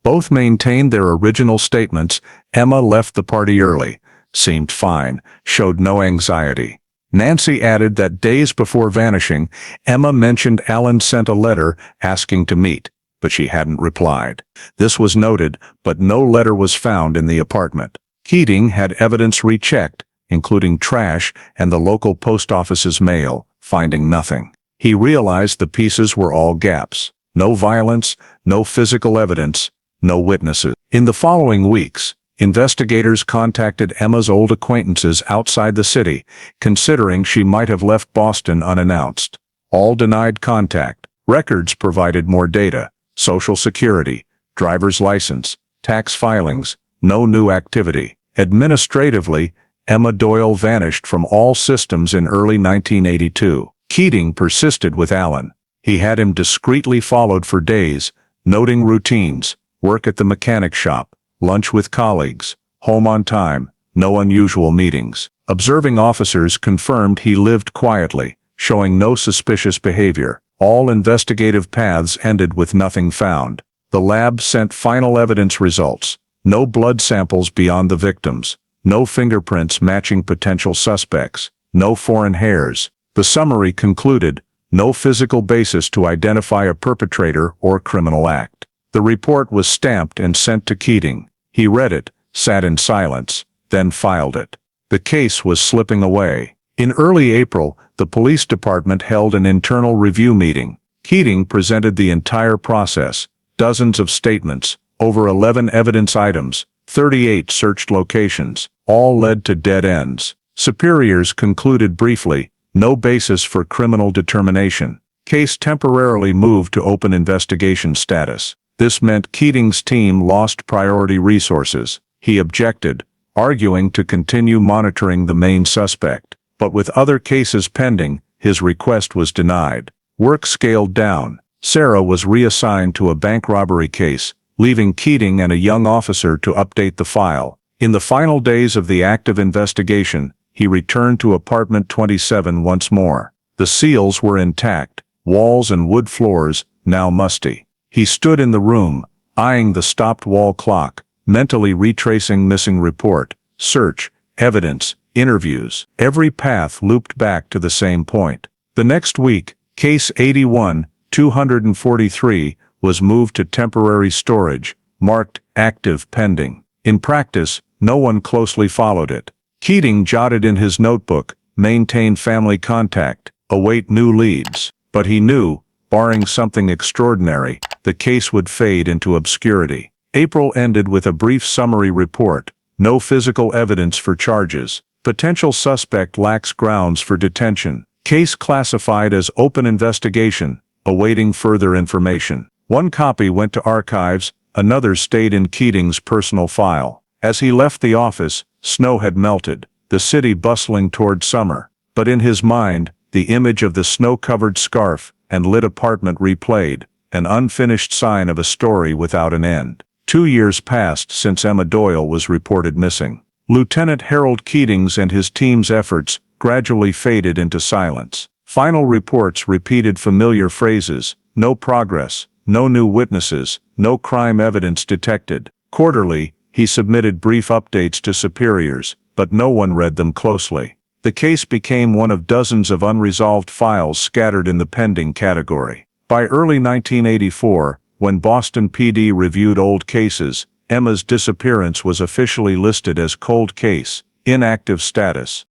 Both maintained their original statements. Emma left the party early, seemed fine, showed no anxiety. Nancy added that days before vanishing, Emma mentioned Alan sent a letter asking to meet, but she hadn't replied. This was noted, but no letter was found in the apartment. Keating had evidence rechecked, including trash and the local post office's mail, finding nothing. He realized the pieces were all gaps. No violence, no physical evidence, no witnesses. In the following weeks, investigators contacted Emma's old acquaintances outside the city, considering she might have left Boston unannounced. All denied contact. Records provided more data: Social Security, driver's license, tax filings, no new activity. Administratively, Emma Doyle vanished from all systems in early 1982. Keating persisted with Alan. He had him discreetly followed for days, noting routines: work at the mechanic shop, lunch with colleagues, home on time, no unusual meetings. Observing officers confirmed he lived quietly, showing no suspicious behavior. All investigative paths ended with nothing found. The lab sent final evidence results: no blood samples beyond the victims, no fingerprints matching potential suspects, no foreign hairs. The summary concluded, no physical basis to identify a perpetrator or criminal act. The report was stamped and sent to Keating. He read it, sat in silence, then filed it. The case was slipping away. In early April, the police department held an internal review meeting. Keating presented the entire process: dozens of statements, over 11 evidence items, 38 searched locations, all led to dead ends. Superiors concluded briefly, no basis for criminal determination. Case temporarily moved to open investigation status. This meant Keating's team lost priority resources. He objected, arguing to continue monitoring the main suspect. But with other cases pending, his request was denied. Work scaled down. Sarah was reassigned to a bank robbery case, leaving Keating and a young officer to update the file. In the final days of the active investigation, he returned to apartment 27 once more. The seals were intact, walls and wood floors now musty. He stood in the room, eyeing the stopped wall clock, mentally retracing missing report, search, evidence, interviews. Every path looped back to the same point. The next week, Case 81-243 was moved to temporary storage, marked active pending. In practice, no one closely followed it. Keating jotted in his notebook, maintain family contact, await new leads. But he knew, barring something extraordinary, the case would fade into obscurity. April ended with a brief summary report. No physical evidence for charges. Potential suspect lacks grounds for detention. Case classified as open investigation, awaiting further information. One copy went to archives, another stayed in Keating's personal file. As he left the office, snow had melted, the city bustling toward summer. But in his mind, the image of the snow-covered scarf and lit apartment replayed, an unfinished sign of a story without an end. 2 years passed since Emma Doyle was reported missing. Lieutenant Harold Keating's and his team's efforts gradually faded into silence. Final reports repeated familiar phrases: no progress, no new witnesses, no crime evidence detected. Quarterly, he submitted brief updates to superiors, but no one read them closely. The case became one of dozens of unresolved files scattered in the pending category. By early 1984, when Boston PD reviewed old cases, Emma's disappearance was officially listed as cold case, inactive status.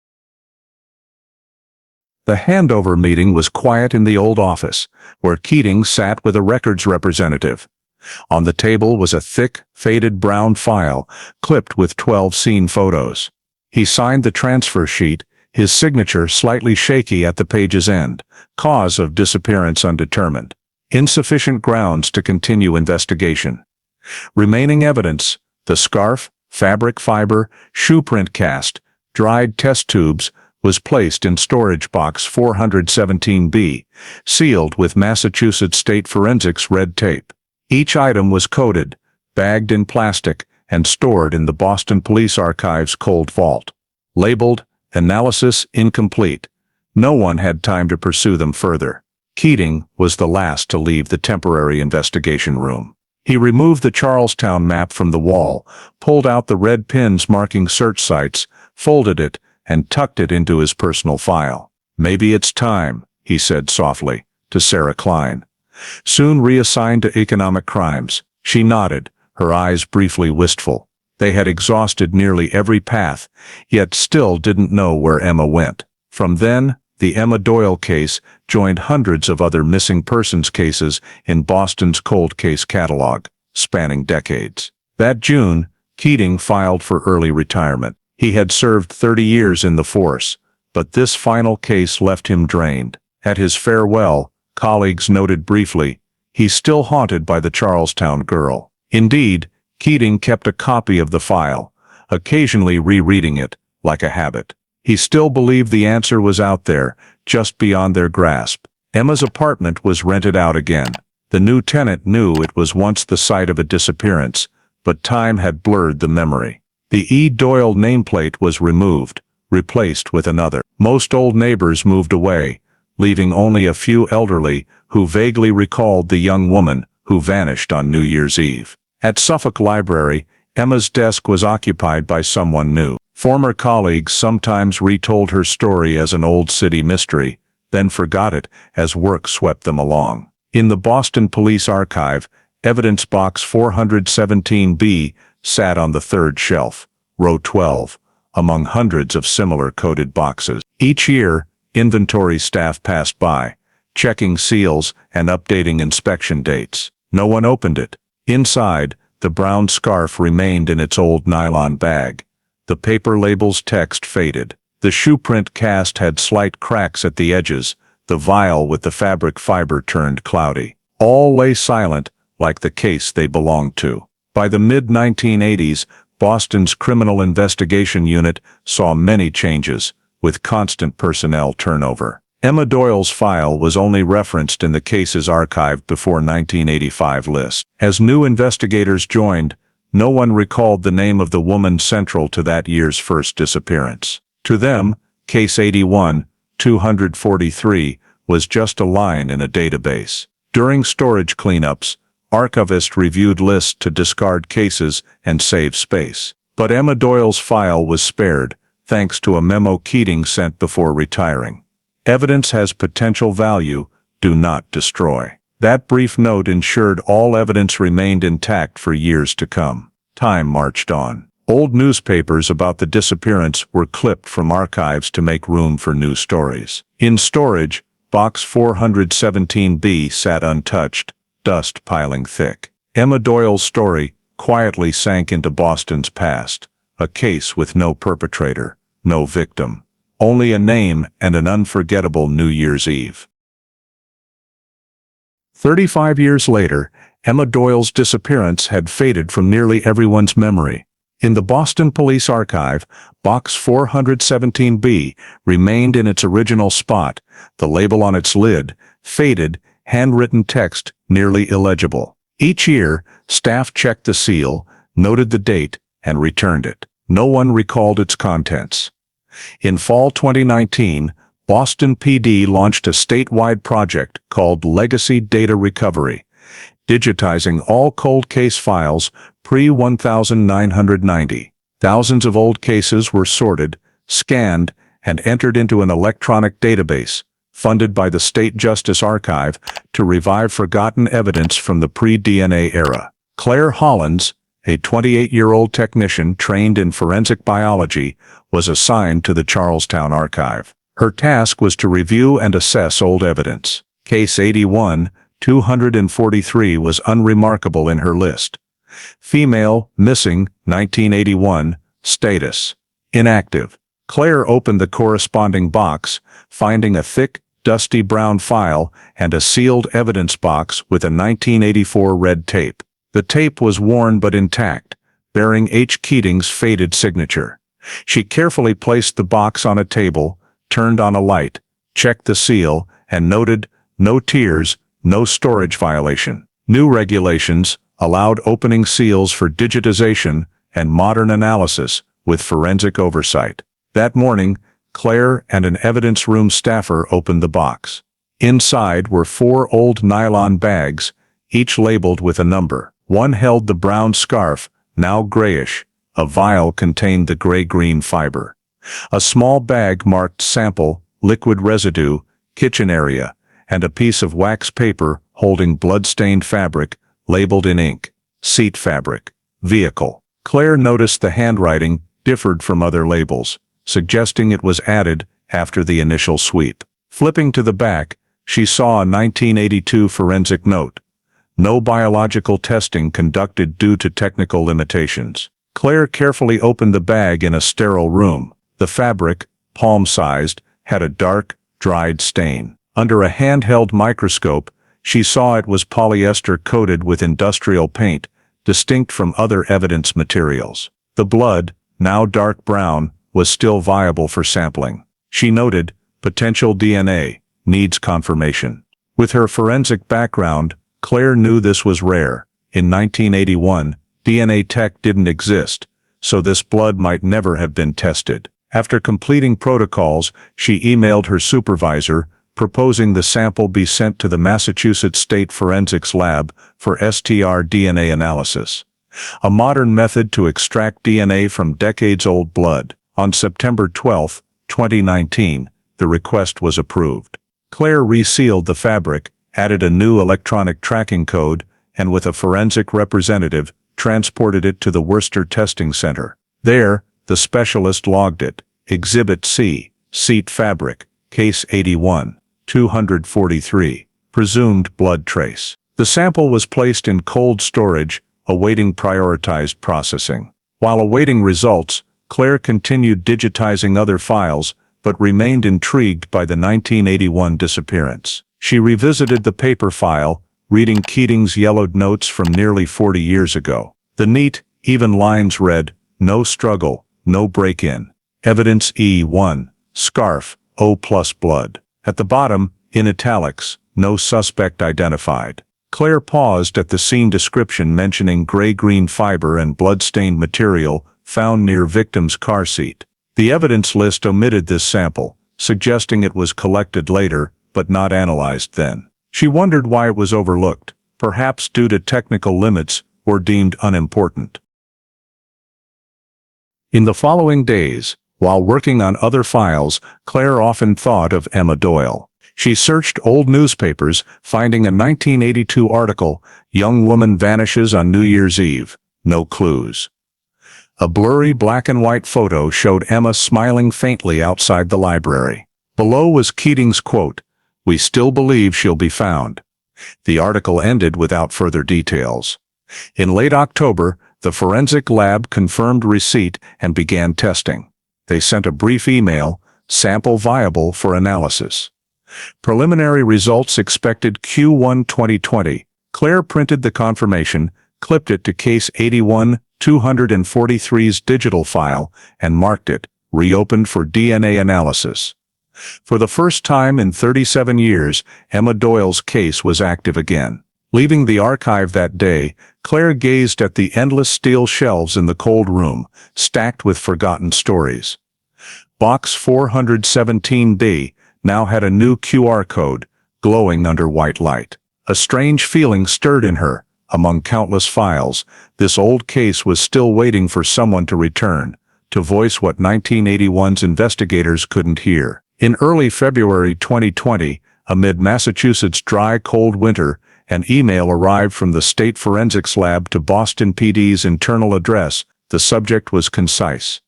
The handover meeting was quiet in the old office, where Keating sat with a records representative. On the table was a thick, faded brown file, clipped with 12 scene photos. He signed the transfer sheet, his signature slightly shaky at the page's end. Cause of disappearance undetermined. Insufficient grounds to continue investigation. Remaining evidence: the scarf, fabric fiber, shoe print cast, dried test tubes, was placed in storage box 417B, sealed with Massachusetts State Forensics red tape. Each item was coded, bagged in plastic, and stored in the Boston Police Archives cold vault. Labeled, analysis incomplete. No one had time to pursue them further. Keating was the last to leave the temporary investigation room. He removed the Charlestown map from the wall, pulled out the red pins marking search sites, folded it, and tucked it into his personal file. Maybe it's time, he said softly, to Sarah Klein. Soon reassigned to economic crimes. She nodded, her eyes briefly wistful. They had exhausted nearly every path, yet still didn't know where Emma went. From then, the Emma Doyle case joined hundreds of other missing persons cases in Boston's cold case catalog, spanning decades. That June, Keating filed for early retirement. He had served 30 years in the force, but this final case left him drained. At his farewell, colleagues noted briefly, he's still haunted by the Charlestown girl. Indeed, Keating kept a copy of the file, occasionally rereading it, like a habit. He still believed the answer was out there, just beyond their grasp. Emma's apartment was rented out again. The new tenant knew it was once the site of a disappearance, but time had blurred the memory. The E. Doyle nameplate was removed, replaced with another. Most old neighbors moved away, leaving only a few elderly who vaguely recalled the young woman who vanished on New Year's Eve. At Suffolk Library, Emma's desk was occupied by someone new. Former colleagues sometimes retold her story as an old city mystery, then forgot it as work swept them along. In the Boston Police Archive, evidence box 417B sat on the third shelf, row 12, among hundreds of similar coded boxes. Each year, inventory staff passed by, checking seals and updating inspection dates. No one opened it. Inside, the brown scarf remained in its old nylon bag. The paper label's text faded. The shoe print cast had slight cracks at the edges. The vial with the fabric fiber turned cloudy. All lay silent, like the case they belonged to. By the mid-1980s, Boston's Criminal Investigation Unit saw many changes, with constant personnel turnover. Emma Doyle's file was only referenced in the cases archived before 1985 list. As new investigators joined, no one recalled the name of the woman central to that year's first disappearance. To them, Case 81-243 was just a line in a database. During storage cleanups, archivists reviewed lists to discard cases and save space. But Emma Doyle's file was spared, thanks to a memo Keating sent before retiring. Evidence has potential value, do not destroy. That brief note ensured all evidence remained intact for years to come. Time marched on. Old newspapers about the disappearance were clipped from archives to make room for new stories. In storage, Box 417B sat untouched, dust piling thick. Emma Doyle's story quietly sank into Boston's past, a case with no perpetrator, no victim, only a name and an unforgettable New Year's Eve. 35 years later, Emma Doyle's disappearance had faded from nearly everyone's memory. In the Boston Police Archive, Box 417B remained in its original spot, the label on its lid, faded, handwritten text nearly illegible. Each year, staff checked the seal, noted the date, and returned it. No one recalled its contents. In fall 2019, Boston PD launched a statewide project called Legacy Data Recovery, digitizing all cold case files pre-1990. Thousands of old cases were sorted, scanned, and entered into an electronic database, funded by the State Justice Archive to revive forgotten evidence from the pre-DNA era. Claire Hollins, a 28-year-old technician trained in forensic biology, was assigned to the Charlestown Archive. Her task was to review and assess old evidence. Case 81-243 was unremarkable in her list. Female, missing, 1981, status inactive. Claire opened the corresponding box, finding a thick, dusty brown file and a sealed evidence box with a 1984 red tape. The tape was worn but intact, bearing H. Keating's faded signature. She carefully placed the box on a table, turned on a light, checked the seal, and noted, "No tears, no storage violation." New regulations allowed opening seals for digitization and modern analysis with forensic oversight. That morning, Claire and an evidence room staffer opened the box. Inside were 4 old nylon bags, each labeled with a number. One held the brown scarf, now grayish. A vial contained the gray-green fiber. A small bag marked sample, liquid residue, kitchen area, and a piece of wax paper holding blood-stained fabric, labeled in ink, seat fabric, vehicle. Claire noticed the handwriting differed from other labels, suggesting it was added after the initial sweep. Flipping to the back, she saw a 1982 forensic note. No biological testing conducted due to technical limitations. Claire carefully opened the bag in a sterile room. The fabric, palm-sized, had a dark, dried stain. Under a handheld microscope, she saw it was polyester coated with industrial paint, distinct from other evidence materials. The blood, now dark brown, was still viable for sampling. She noted, potential DNA, needs confirmation. With her forensic background, Claire knew this was rare. In 1981, DNA tech didn't exist, so this blood might never have been tested. After completing protocols, she emailed her supervisor, proposing the sample be sent to the Massachusetts State Forensics Lab for STR-DNA analysis, a modern method to extract DNA from decades-old blood. On September 12, 2019, the request was approved. Claire resealed the fabric, added a new electronic tracking code, and with a forensic representative, transported it to the Worcester Testing Center. There, the specialist logged it. Exhibit C, seat fabric, case 81-243, presumed blood trace. The sample was placed in cold storage, awaiting prioritized processing. While awaiting results, Claire continued digitizing other files, but remained intrigued by the 1981 disappearance. She revisited the paper file, reading Keating's yellowed notes from nearly 40 years ago. The neat, even lines read, "No struggle, no break-in. Evidence E1, scarf, O plus blood." At the bottom, in italics, "No suspect identified." Claire paused at the scene description mentioning gray-green fiber and blood-stained material found near victim's car seat. The evidence list omitted this sample, suggesting it was collected later, but not analyzed then. She wondered why it was overlooked, perhaps due to technical limits or deemed unimportant. In the following days, while working on other files, Claire often thought of Emma Doyle. She searched old newspapers, finding a 1982 article, "Young Woman Vanishes on New Year's Eve, No Clues." A blurry black-and-white photo showed Emma smiling faintly outside the library. Below was Keating's quote, "We still believe she'll be found." The article ended without further details. In late October, the forensic lab confirmed receipt and began testing. They sent a brief email, "Sample viable for analysis." Preliminary results expected Q1 2020. Claire printed the confirmation, clipped it to case 81-243's digital file, and marked it, "Reopened for DNA analysis." For the first time in 37 years, Emma Doyle's case was active again. Leaving the archive that day, Claire gazed at the endless steel shelves in the cold room, stacked with forgotten stories. Box 417B now had a new QR code, glowing under white light. A strange feeling stirred in her. Among countless files, this old case was still waiting for someone to return, to voice what 1981's investigators couldn't hear. In early February 2020, amid Massachusetts' dry, cold winter, an email arrived from the State Forensics Lab to Boston PD's internal address. The subject was concise.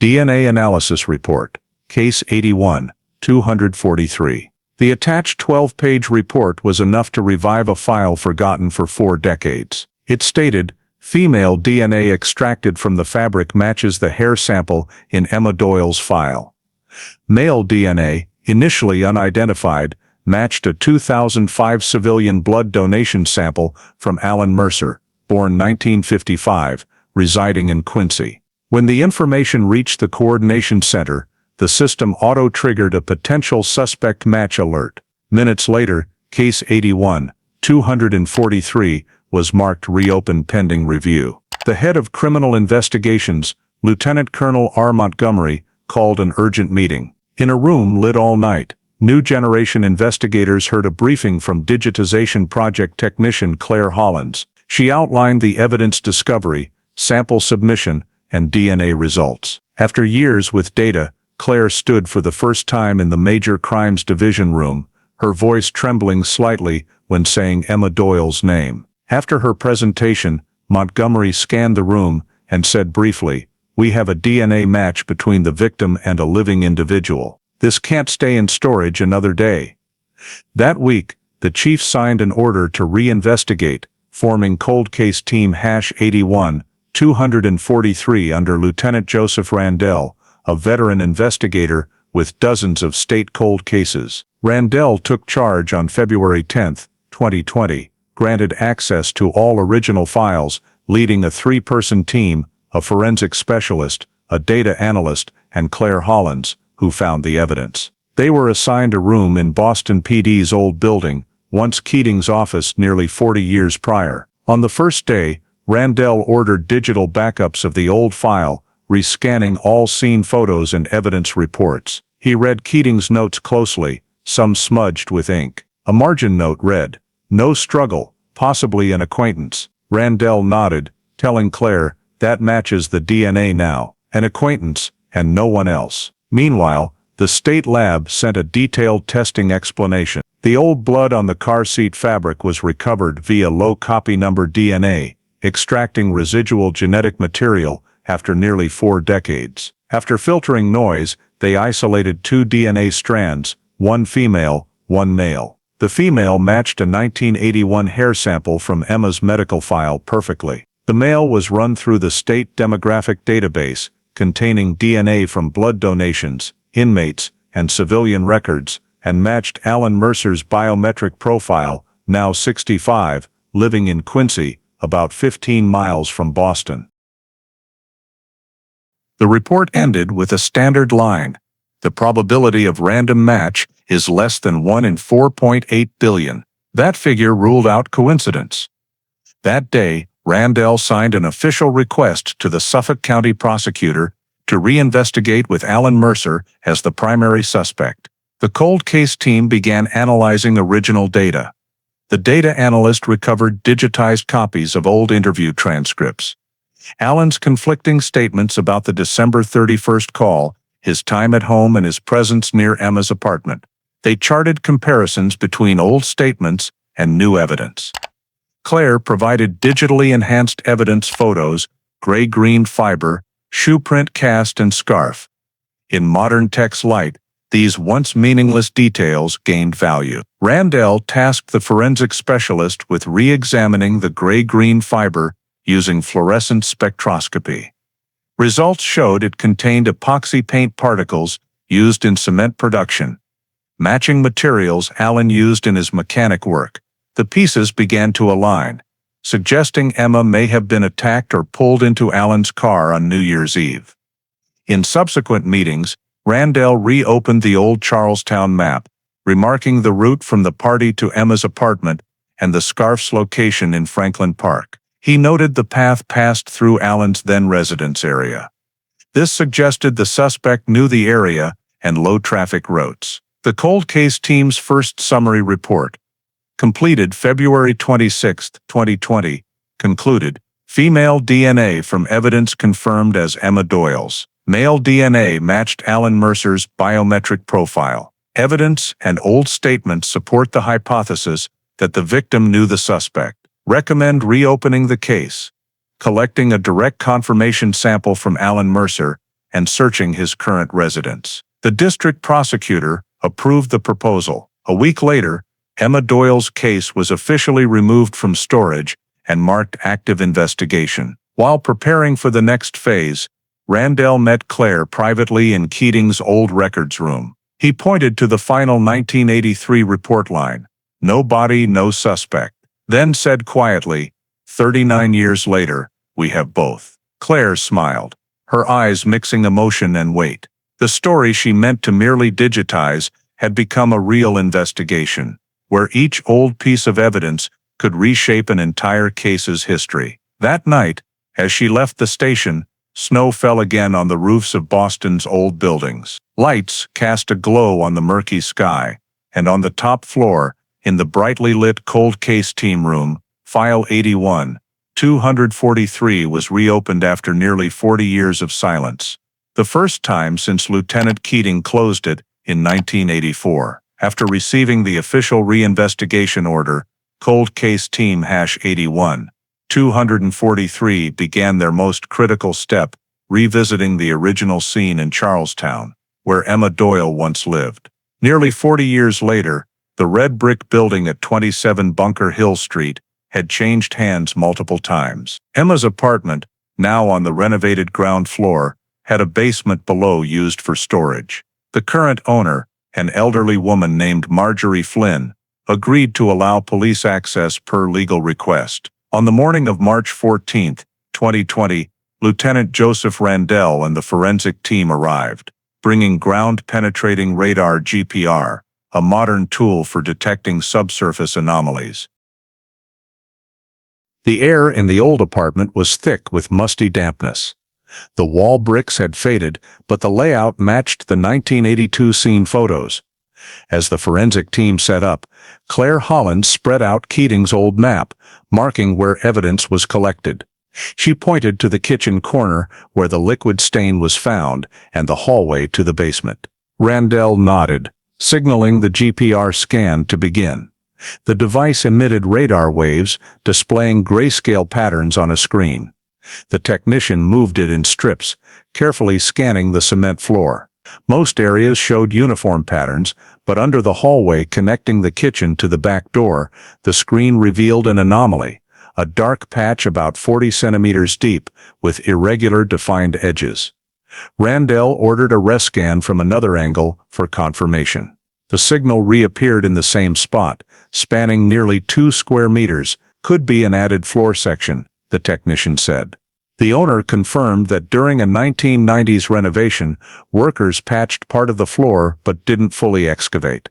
DNA Analysis Report, Case 81-243. The attached 12-page report was enough to revive a file forgotten for 4 decades. It stated, "Female DNA extracted from the fabric matches the hair sample in Emma Doyle's file. Male DNA, initially unidentified, matched a 2005 civilian blood donation sample from Alan Mercer, born 1955, residing in Quincy." When the information reached the coordination center, the system auto-triggered a potential suspect match alert. Minutes later, case 81-243 was marked reopened pending review. The head of criminal investigations, Lieutenant Colonel R. Montgomery, called an urgent meeting. In a room lit all night, new generation investigators heard a briefing from digitization project technician Claire Hollins. She outlined the evidence discovery, sample submission, and DNA results. After years with data, Claire stood for the first time in the Major Crimes Division room, her voice trembling slightly when saying Emma Doyle's name. After her presentation, Montgomery scanned the room and said briefly, "We have a DNA match between the victim and a living individual. This can't stay in storage another day." That week, the chief signed an order to reinvestigate, forming Cold Case Team #81-243 under Lieutenant Joseph Randell, a veteran investigator with dozens of state cold cases. Randell took charge on February 10, 2020, granted access to all original files, leading a 3-person team, a forensic specialist, a data analyst, and Claire Hollins, who found the evidence. They were assigned a room in Boston PD's old building, once Keating's office nearly 40 years prior. On the first day, Randell ordered digital backups of the old file, rescanning all scene photos and evidence reports. He read Keating's notes closely, some smudged with ink. A margin note read, "No struggle, possibly an acquaintance." Randell nodded, telling Claire, "That matches the DNA now. An acquaintance, and no one else." Meanwhile, the state lab sent a detailed testing explanation. The old blood on the car seat fabric was recovered via low copy number DNA, extracting residual genetic material after nearly 4 decades. After filtering noise, they isolated 2 DNA strands, one female, one male. The female matched a 1981 hair sample from Emma's medical file perfectly. The male was run through the state demographic database, containing DNA from blood donations, inmates, and civilian records, and matched Alan Mercer's biometric profile, now 65, living in Quincy, about 15 miles from Boston. The report ended with a standard line. The probability of random match is less than 1 in 4.8 billion. That figure ruled out coincidence. That day, Randell signed an official request to the Suffolk County prosecutor to reinvestigate with Alan Mercer as the primary suspect. The cold case team began analyzing original data. The data analyst recovered digitized copies of old interview transcripts. Alan's conflicting statements about the December 31st call, his time at home and his presence near Emma's apartment. They charted comparisons between old statements and new evidence. Claire provided digitally enhanced evidence photos, gray-green fiber, shoe print cast and scarf. In modern text light, these once meaningless details gained value. Randell tasked the forensic specialist with re-examining the gray-green fiber using fluorescent spectroscopy. Results showed it contained epoxy paint particles used in cement production, matching materials Alan used in his mechanic work. The pieces began to align, suggesting Emma may have been attacked or pulled into Alan's car on New Year's Eve. In subsequent meetings, Randell reopened the old Charlestown map, remarking the route from the party to Emma's apartment and the scarf's location in Franklin Park. He noted the path passed through Alan's then residence area. This suggested the suspect knew the area and low-traffic routes. The cold case team's first summary report, completed February 26, 2020, concluded, female DNA from evidence confirmed as Emma Doyle's. Male DNA matched Alan Mercer's biometric profile. Evidence and old statements support the hypothesis that the victim knew the suspect. Recommend reopening the case, collecting a direct confirmation sample from Alan Mercer, and searching his current residence. The district prosecutor approved the proposal. A week later, Emma Doyle's case was officially removed from storage and marked active investigation. While preparing for the next phase, Randell met Claire privately in Keating's old records room. He pointed to the final 1983 report line, "No body, no suspect," then said quietly, 39 years later, we have both. Claire smiled, her eyes mixing emotion and weight. The story she meant to merely digitize had become a real investigation, where each old piece of evidence could reshape an entire case's history. That night, as she left the station, snow fell again on the roofs of Boston's old buildings. Lights cast a glow on the murky sky, and on the top floor, in the brightly lit cold case team room, File 81, 243 was reopened after nearly 40 years of silence. The first time since Lieutenant Keating closed it in 1984. After receiving the official reinvestigation order, Cold Case Team #81, 243 began their most critical step, revisiting the original scene in Charlestown, where Emma Doyle once lived. Nearly 40 years later, the red brick building at 27 Bunker Hill Street had changed hands multiple times. Emma's apartment, now on the renovated ground floor, had a basement below used for storage. The current owner, an elderly woman named Marjorie Flynn, agreed to allow police access per legal request. On the morning of March 14, 2020, Lieutenant Joseph Randell and the forensic team arrived, bringing ground-penetrating radar GPR, a modern tool for detecting subsurface anomalies. The air in the old apartment was thick with musty dampness. The wall bricks had faded, but the layout matched the 1982 scene photos. As the forensic team set up, Claire Holland spread out Keating's old map, marking where evidence was collected. She pointed to the kitchen corner where the liquid stain was found and the hallway to the basement. Randell nodded, signaling the GPR scan to begin. The device emitted radar waves, displaying grayscale patterns on a screen. The technician moved it in strips, carefully scanning the cement floor. Most areas showed uniform patterns, but under the hallway connecting the kitchen to the back door, the screen revealed an anomaly, a dark patch about 40 centimeters deep, with irregular defined edges. Randell ordered a rest scan from another angle for confirmation. The signal reappeared in the same spot, spanning nearly 2 square meters, could be an added floor section, the technician said. The owner confirmed that during a 1990s renovation, workers patched part of the floor but didn't fully excavate.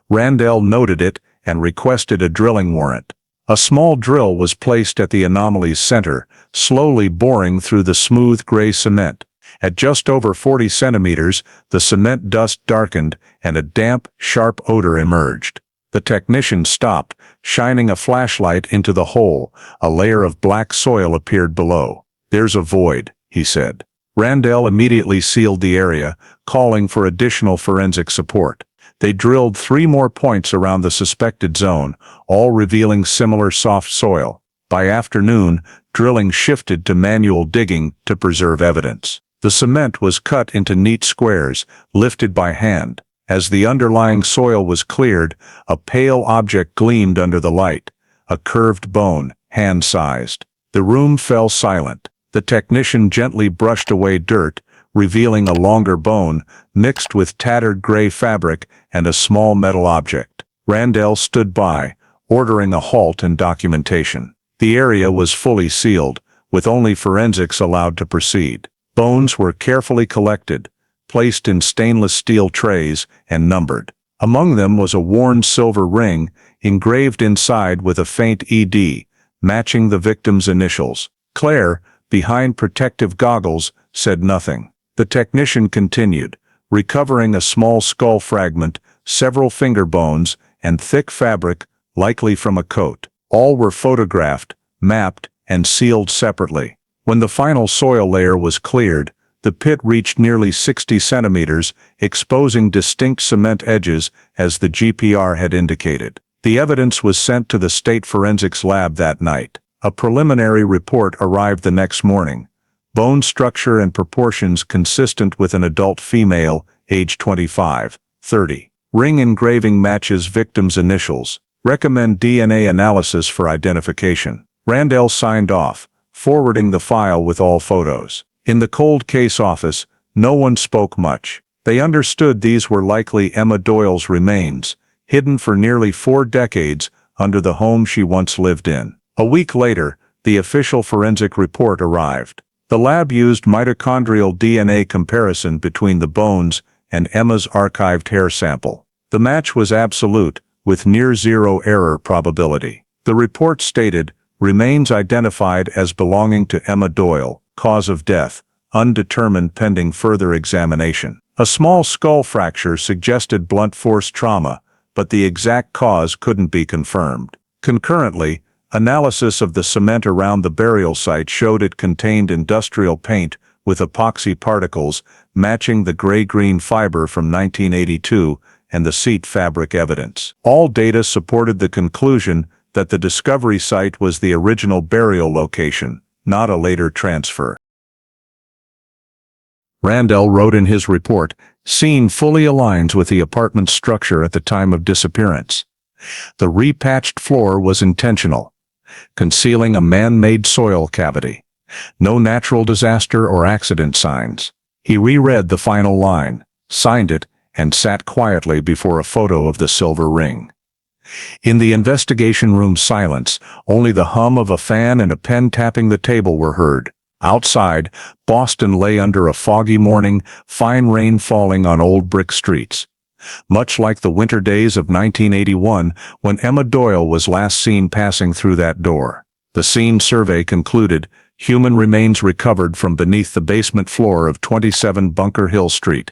Randell noted it and requested a drilling warrant. A small drill was placed at the anomaly's center, slowly boring through the smooth gray cement. At just over 40 centimeters, the cement dust darkened and a damp, sharp odor emerged. The technician stopped, shining a flashlight into the hole. A layer of black soil appeared below. "There's a void," he said. Randell immediately sealed the area, calling for additional forensic support. They drilled 3 more points around the suspected zone, all revealing similar soft soil. By afternoon, drilling shifted to manual digging to preserve evidence. The cement was cut into neat squares, lifted by hand. As the underlying soil was cleared, a pale object gleamed under the light, a curved bone, hand-sized. The room fell silent. The technician gently brushed away dirt, revealing a longer bone, mixed with tattered gray fabric and a small metal object. Randell stood by, ordering a halt and documentation. The area was fully sealed, with only forensics allowed to proceed. Bones were carefully collected, placed in stainless steel trays, and numbered. Among them was a worn silver ring, engraved inside with a faint ED, matching the victim's initials. Claire, behind protective goggles, said nothing. The technician continued, recovering a small skull fragment, several finger bones, and thick fabric, likely from a coat. All were photographed, mapped, and sealed separately. When the final soil layer was cleared, the pit reached nearly 60 centimeters, exposing distinct cement edges as the GPR had indicated. The evidence was sent to the state forensics lab that night. A preliminary report arrived the next morning. Bone structure and proportions consistent with an adult female, age 25, 30. Ring engraving matches victim's initials. Recommend DNA analysis for identification. Randell signed off, forwarding the file with all photos. In the cold case office, no one spoke much. They understood these were likely Emma Doyle's remains, hidden for nearly 4 decades under the home she once lived in. A week later, the official forensic report arrived. The lab used mitochondrial DNA comparison between the bones and Emma's archived hair sample. The match was absolute, with near-zero error probability. The report stated, "Remains identified as belonging to Emma Doyle, cause of death, undetermined pending further examination." A small skull fracture suggested blunt force trauma, but the exact cause couldn't be confirmed. Concurrently, analysis of the cement around the burial site showed it contained industrial paint with epoxy particles matching the gray-green fiber from 1982 and the seat fabric evidence. All data supported the conclusion that the discovery site was the original burial location, not a later transfer. Randell wrote in his report, "Scene fully aligns with the apartment structure at the time of disappearance. The repatched floor was intentional, concealing a man-made soil cavity. No natural disaster or accident signs." He reread the final line, signed it, and sat quietly before a photo of the silver ring. In the investigation room silence, only the hum of a fan and a pen tapping the table were heard. Outside, Boston lay under a foggy morning, fine rain falling on old brick streets. Much like the winter days of 1981, when Emma Doyle was last seen passing through that door. The scene survey concluded, human remains recovered from beneath the basement floor of 27 Bunker Hill Street.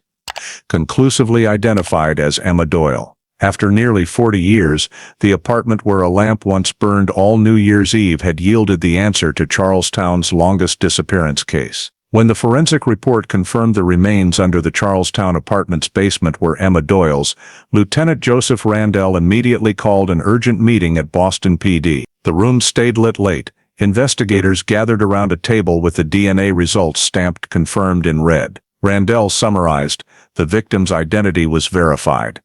Conclusively identified as Emma Doyle. After nearly 40 years, the apartment where a lamp once burned all New Year's Eve had yielded the answer to Charlestown's longest disappearance case. When the forensic report confirmed the remains under the Charlestown apartment's basement were Emma Doyle's, Lieutenant Joseph Randell immediately called an urgent meeting at Boston PD. The room stayed lit late. Investigators gathered around a table with the DNA results stamped confirmed in red. Randell summarized, the victim's identity was verified.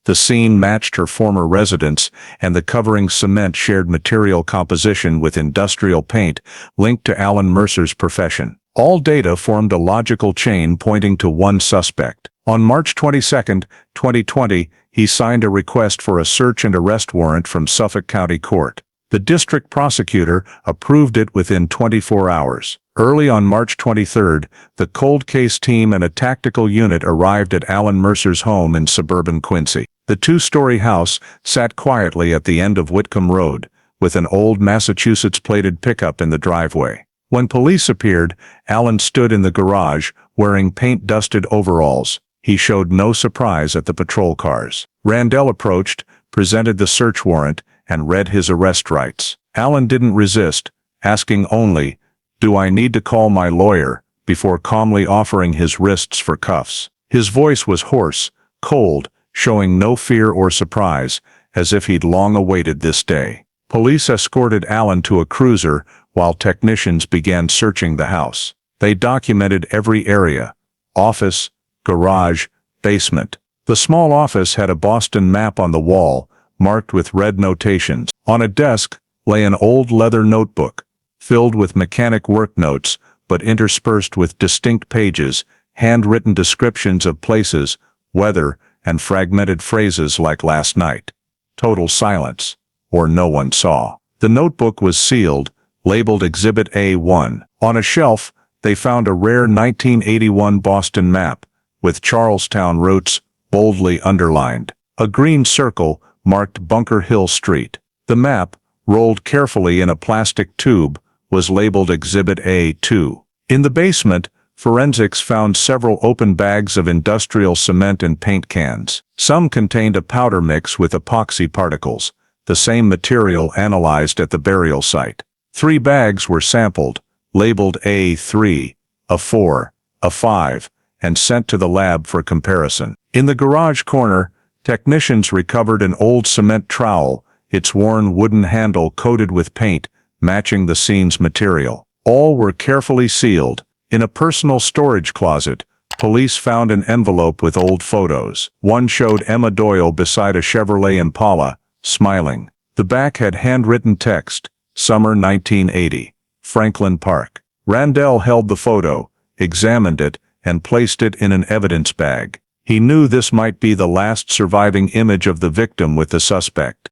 The scene matched her former residence, and the covering cement shared material composition with industrial paint linked to Alan Mercer's profession. All data formed a logical chain pointing to one suspect. On March 22, 2020, he signed a request for a search and arrest warrant from Suffolk County Court. The district prosecutor approved it within 24 hours. Early on March 23, the cold case team and a tactical unit arrived at Alan Mercer's home in suburban Quincy. The two-story house sat quietly at the end of Whitcomb Road, with an old Massachusetts plated pickup in the driveway. When police appeared, Alan stood in the garage, wearing paint-dusted overalls. He showed no surprise at the patrol cars. Randell approached, presented the search warrant, and read his arrest rights. Alan didn't resist, asking only, "Do I need to call my lawyer?" before calmly offering his wrists for cuffs. His voice was hoarse, cold, showing no fear or surprise, as if he'd long awaited this day. Police escorted Alan to a cruiser while technicians began searching the house. They documented every area: office, garage, basement. The small office had a Boston map on the wall, marked with red notations. On a desk lay an old leather notebook, filled with mechanic work notes, but interspersed with distinct pages, handwritten descriptions of places, weather, and fragmented phrases like "last night," "total silence," or "no one saw." The notebook was sealed, labeled Exhibit A1. On a shelf, they found a rare 1981 Boston map, with Charlestown routes boldly underlined. A green circle marked Bunker Hill Street. The map, rolled carefully in a plastic tube, was labeled Exhibit A2. In the basement, forensics found several open bags of industrial cement and paint cans. Some contained a powder mix with epoxy particles, the same material analyzed at the burial site. 3 bags were sampled, labeled A3, A4, A5, and sent to the lab for comparison. In the garage corner, technicians recovered an old cement trowel, its worn wooden handle coated with paint, matching the scene's material. All were carefully sealed. In a personal storage closet, police found an envelope with old photos. One showed Emma Doyle beside a Chevrolet Impala, smiling. The back had handwritten text, "Summer 1980, Franklin Park." Randell held the photo, examined it, and placed it in an evidence bag. He knew this might be the last surviving image of the victim with the suspect.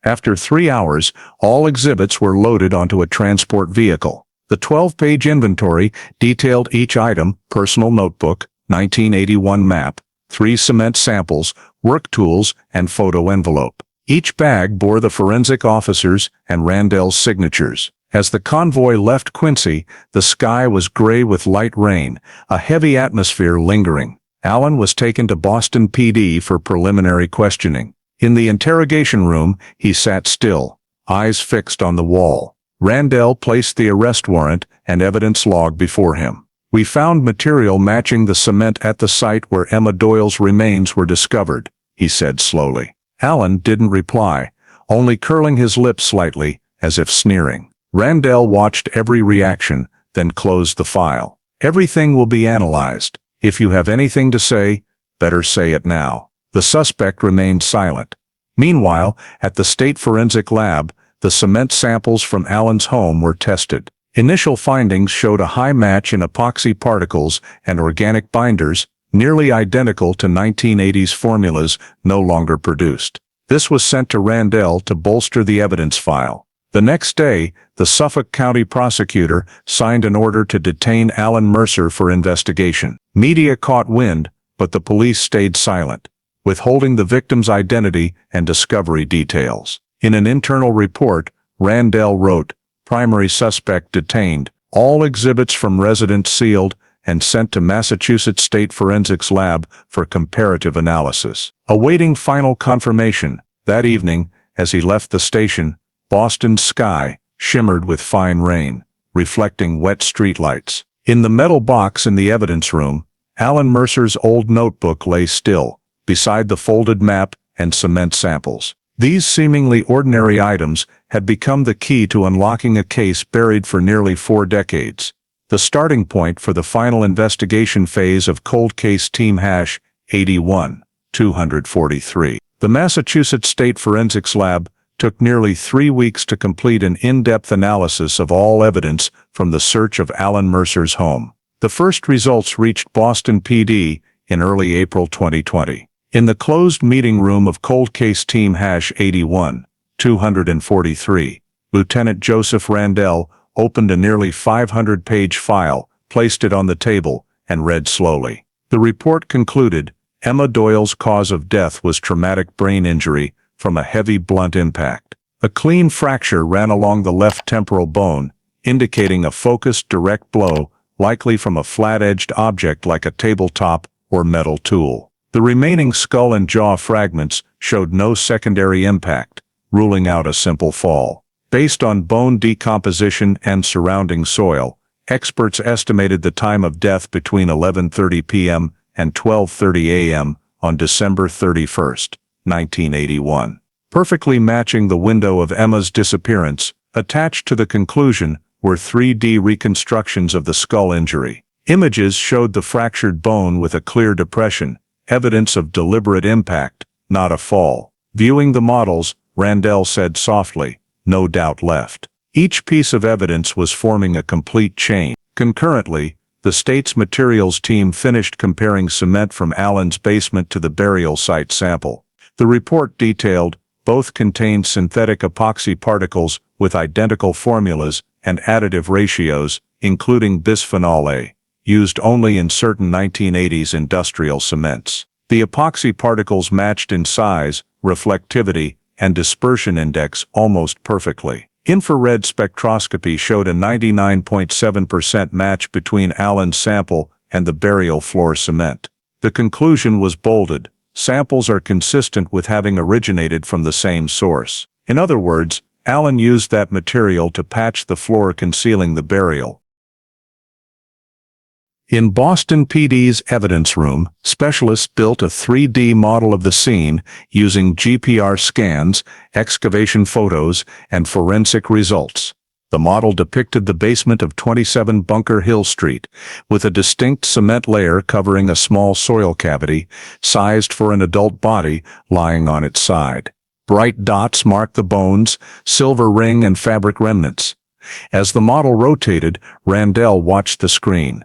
After 3 hours, all exhibits were loaded onto a transport vehicle. The 12-page inventory detailed each item: personal notebook, 1981 map, 3 cement samples, work tools, and photo envelope. Each bag bore the forensic officers and Randell's signatures. As the convoy left Quincy, the sky was gray with light rain, a heavy atmosphere lingering. Alan was taken to Boston PD for preliminary questioning. In the interrogation room, he sat still, eyes fixed on the wall. Randell placed the arrest warrant and evidence log before him. "We found material matching the cement at the site where Emma Doyle's remains were discovered," he said slowly. Alan didn't reply, only curling his lips slightly, as if sneering. Randell watched every reaction, then closed the file. "Everything will be analyzed. If you have anything to say, better say it now." The suspect remained silent. Meanwhile, at the state forensic lab, the cement samples from Alan's home were tested. Initial findings showed a high match in epoxy particles and organic binders, nearly identical to 1980s formulas no longer produced. This was sent to Randell to bolster the evidence file. The next day, the Suffolk County prosecutor signed an order to detain Alan Mercer for investigation. Media caught wind, but the police stayed silent, withholding the victim's identity and discovery details. In an internal report, Randell wrote, "Primary suspect detained, all exhibits from residence sealed and sent to Massachusetts State Forensics Lab for comparative analysis." Awaiting final confirmation, that evening, as he left the station, Boston's sky shimmered with fine rain, reflecting wet streetlights. In the metal box in the evidence room, Alan Mercer's old notebook lay still, beside the folded map and cement samples. These seemingly ordinary items had become the key to unlocking a case buried for nearly 4 decades. the starting point for the final investigation phase of Cold Case Team #81-243. The Massachusetts State Forensics Lab took nearly 3 weeks to complete an in-depth analysis of all evidence from the search of Alan Mercer's home. The first results reached Boston PD in early April 2020. In the closed meeting room of Cold Case Team #81-243, Lieutenant Joseph Randell opened a nearly 500-page file, placed it on the table, and read slowly. The report concluded, Emma Doyle's cause of death was traumatic brain injury from a heavy blunt impact. A clean fracture ran along the left temporal bone, indicating a focused direct blow, likely from a flat-edged object like a tabletop or metal tool. The remaining skull and jaw fragments showed no secondary impact, ruling out a simple fall. Based on bone decomposition and surrounding soil, experts estimated the time of death between 11:30 p.m. and 12:30 a.m. on December 31, 1981. Perfectly matching the window of Emma's disappearance, attached to the conclusion were 3D reconstructions of the skull injury. Images showed the fractured bone with a clear depression, evidence of deliberate impact, not a fall. Viewing the models, Randell said softly, no doubt left. Each piece of evidence was forming a complete chain. Concurrently, the state's materials team finished comparing cement from Alan's basement to the burial site sample. The report detailed, both contained synthetic epoxy particles with identical formulas and additive ratios, including bisphenol A, used only in certain 1980s industrial cements. The epoxy particles matched in size, reflectivity, and dispersion index almost perfectly. Infrared spectroscopy showed a 99.7% match between Alan's sample and the burial floor cement. The conclusion was bolded. Samples are consistent with having originated from the same source. In other words, Alan used that material to patch the floor concealing the burial. In Boston PD's evidence room, specialists built a 3D model of the scene using GPR scans, excavation photos, and forensic results. The model depicted the basement of 27 Bunker Hill Street, with a distinct cement layer covering a small soil cavity, sized for an adult body, lying on its side. Bright dots marked the bones, silver ring and fabric remnants. As the model rotated, Randell watched the screen,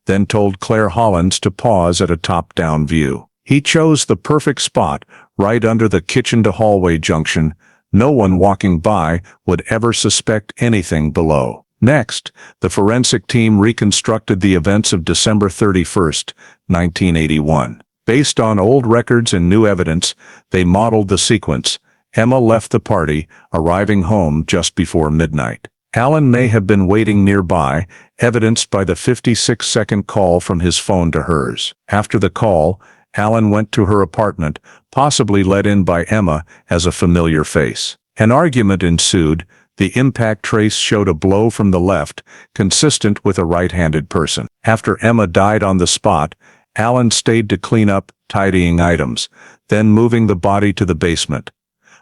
then told Claire Hollins to pause at a top-down view. He chose the perfect spot, right under the kitchen-to-hallway junction. No one walking by would ever suspect anything below. Next, the forensic team reconstructed the events of December 31, 1981. Based on old records and new evidence, they modeled the sequence. Emma left the party, arriving home just before midnight. Alan may have been waiting nearby, evidenced by the 56-second call from his phone to hers. After the call, Alan went to her apartment, possibly let in by Emma as a familiar face. An argument ensued. The impact trace showed a blow from the left, consistent with a right-handed person. After Emma died on the spot, Alan stayed to clean up, tidying items, then moving the body to the basement.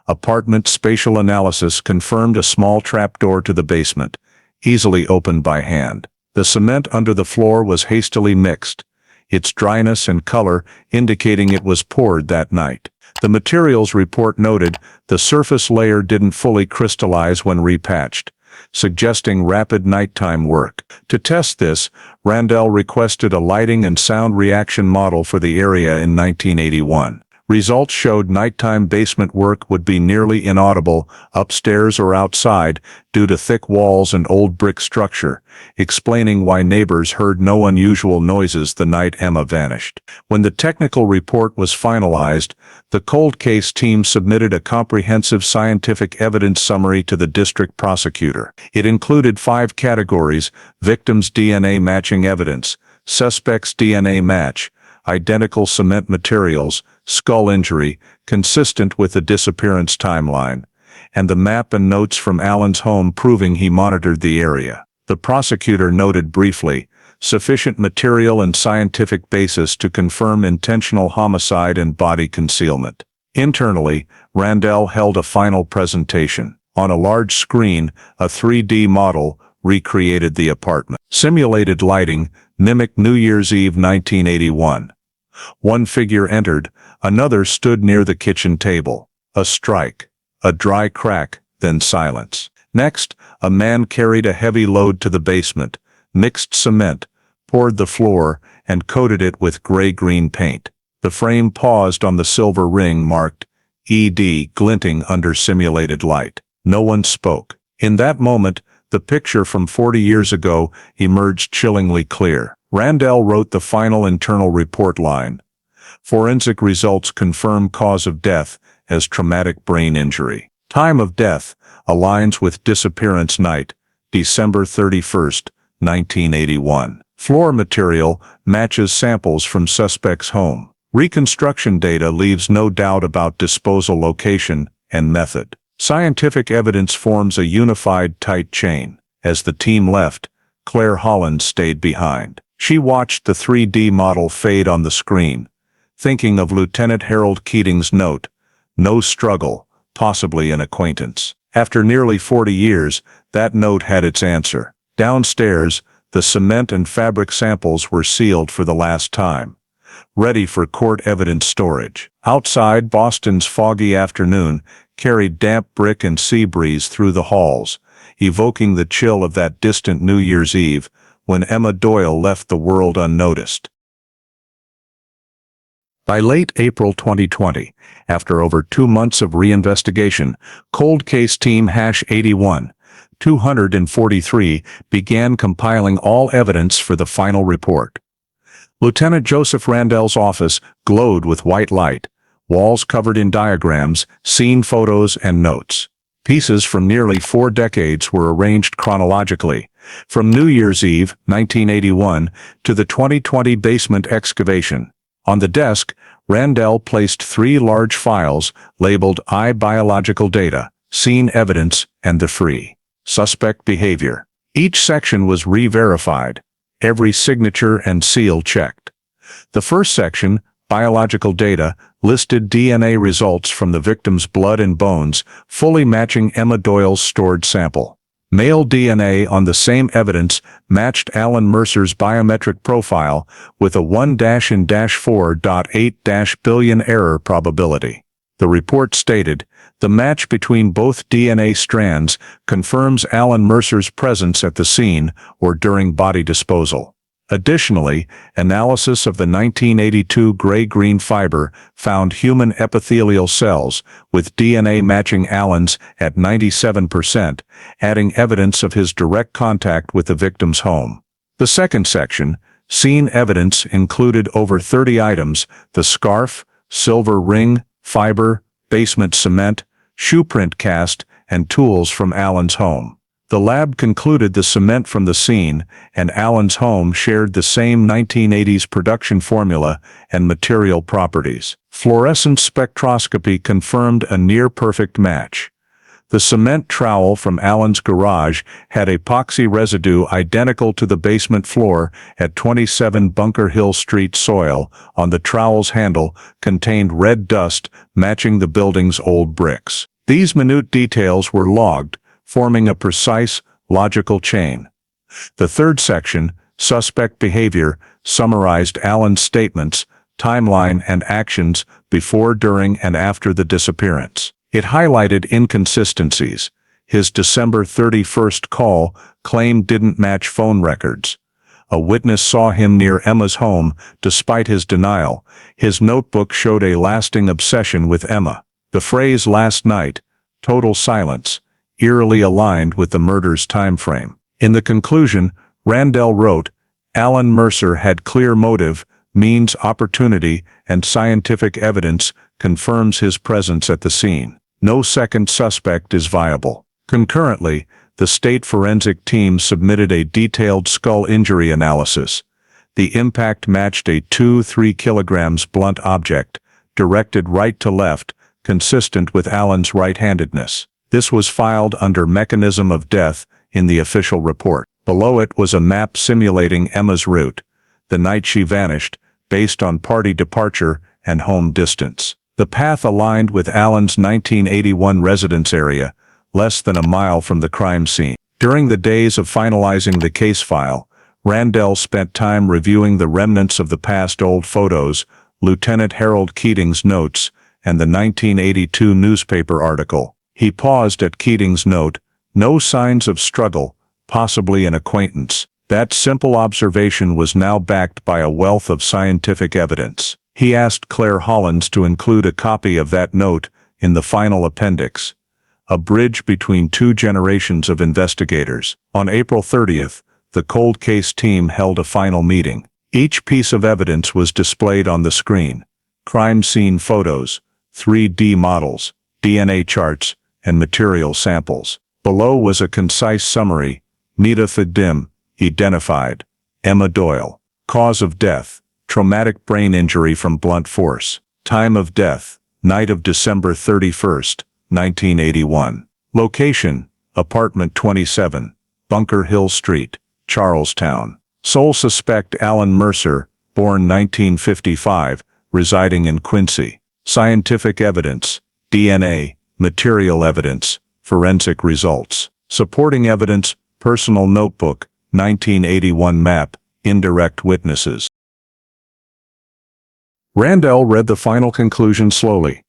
Apartment spatial analysis confirmed a small trapdoor to the basement, easily opened by hand. The cement under the floor was hastily mixed, its dryness and color indicating it was poured that night. The materials report noted the surface layer didn't fully crystallize when repatched, suggesting rapid nighttime work. To test this, Randell requested a lighting and sound reaction model for the area in 1981. Results showed nighttime basement work would be nearly inaudible, upstairs or outside, due to thick walls and old brick structure, explaining why neighbors heard no unusual noises the night Emma vanished. When the technical report was finalized, the cold case team submitted a comprehensive scientific evidence summary to the district prosecutor. It included 5 categories: victims' DNA matching evidence, suspects' DNA match, identical cement materials, skull injury, consistent with the disappearance timeline, and the map and notes from Alan's home proving he monitored the area. The prosecutor noted briefly, sufficient material and scientific basis to confirm intentional homicide and body concealment. Internally, Randell held a final presentation. On a large screen, a 3D model, recreated the apartment. Simulated lighting mimicked New Year's Eve 1981. One figure entered, another stood near the kitchen table. A strike, a dry crack, then silence. Next, a man carried a heavy load to the basement, mixed cement, poured the floor, and coated it with gray-green paint. The frame paused on the silver ring marked ED glinting under simulated light. No one spoke. In that moment, the picture from 40 years ago emerged chillingly clear. Randell wrote the final internal report line. Forensic results confirm cause of death as traumatic brain injury. Time of death aligns with disappearance night, December 31st, 1981. Floor material matches samples from suspect's home. Reconstruction data leaves no doubt about disposal location and method. Scientific evidence forms a unified tight chain. As the team left, Claire Holland stayed behind. She watched the 3D model fade on the screen, thinking of Lieutenant Harold Keating's note, "No struggle, possibly an acquaintance." After nearly 40 years, that note had its answer. Downstairs, the cement and fabric samples were sealed for the last time, ready for court evidence storage. Outside, Boston's foggy afternoon carried damp brick and sea breeze through the halls, evoking the chill of that distant New Year's Eve when Emma Doyle left the world unnoticed. By late April 2020, after over 2 months of reinvestigation, Cold Case Team #81-243 began compiling all evidence for the final report. Lieutenant Joseph Randell's office glowed with white light, walls covered in diagrams, scene photos, and notes. Pieces from nearly 4 decades were arranged chronologically, from New Year's Eve, 1981, to the 2020 basement excavation. On the desk, Randell placed 3 large files labeled I Biological Data, Scene Evidence, and the Free Suspect Behavior. Each section was re-verified, every signature and seal checked. The first section, Biological Data, listed DNA results from the victim's blood and bones, fully matching Emma Doyle's stored sample. Male DNA on the same evidence matched Alan Mercer's biometric profile with a 1-in-4.8 billion error probability. The report stated, the match between both DNA strands confirms Alan Mercer's presence at the scene or during body disposal. Additionally, analysis of the 1982 gray-green fiber found human epithelial cells with DNA matching Alan's at 97%, adding evidence of his direct contact with the victim's home. The second section, Scene Evidence, included over 30 items: the scarf, silver ring, fiber, basement cement, shoe print cast, and tools from Alan's home. The lab concluded the cement from the scene and Alan's home shared the same 1980s production formula and material properties. Fluorescence spectroscopy confirmed a near-perfect match. The cement trowel from Alan's garage had epoxy residue identical to the basement floor at 27 Bunker Hill Street. Soil on the trowel's handle contained red dust matching the building's old bricks. These minute details were logged, forming a precise, logical chain. The third section, Suspect Behavior, summarized Alan's statements, timeline, and actions before, during, and after the disappearance. It highlighted inconsistencies. His December 31st call claimed didn't match phone records. A witness saw him near Emma's home, despite his denial. His notebook showed a lasting obsession with Emma. The phrase "last night," total silence, eerily aligned with the murder's time frame. In the conclusion, Randell wrote, Alan Mercer had clear motive, means, opportunity, and scientific evidence confirms his presence at the scene. No second suspect is viable. Concurrently, the state forensic team submitted a detailed skull injury analysis. The impact matched a 2-3 kilograms blunt object, directed right to left, consistent with Alan's right-handedness. This was filed under mechanism of death in the official report. Below it was a map simulating Emma's route, the night she vanished, based on party departure and home distance. The path aligned with Alan's 1981 residence area, less than a mile from the crime scene. During the days of finalizing the case file, Randell spent time reviewing the remnants of the past old photos, Lieutenant Harold Keating's notes, and the 1982 newspaper article. He paused at Keating's note, "No signs of struggle, possibly an acquaintance." That simple observation was now backed by a wealth of scientific evidence. He asked Claire Hollins to include a copy of that note in the final appendix, a bridge between two generations of investigators. On April 30th, the cold case team held a final meeting. Each piece of evidence was displayed on the screen: crime scene photos, 3D models, DNA charts, and material samples. Below was a concise summary: Nita Fadim, identified; Emma Doyle. Cause of death: traumatic brain injury from blunt force. Time of death: night of December 31st, 1981. Location: apartment 27, Bunker Hill Street, Charlestown. Sole suspect: Alan Mercer, born 1955, residing in Quincy. Scientific evidence: DNA, material evidence, forensic results. Supporting evidence: personal notebook, 1981 map, indirect witnesses. Randell read the final conclusion slowly.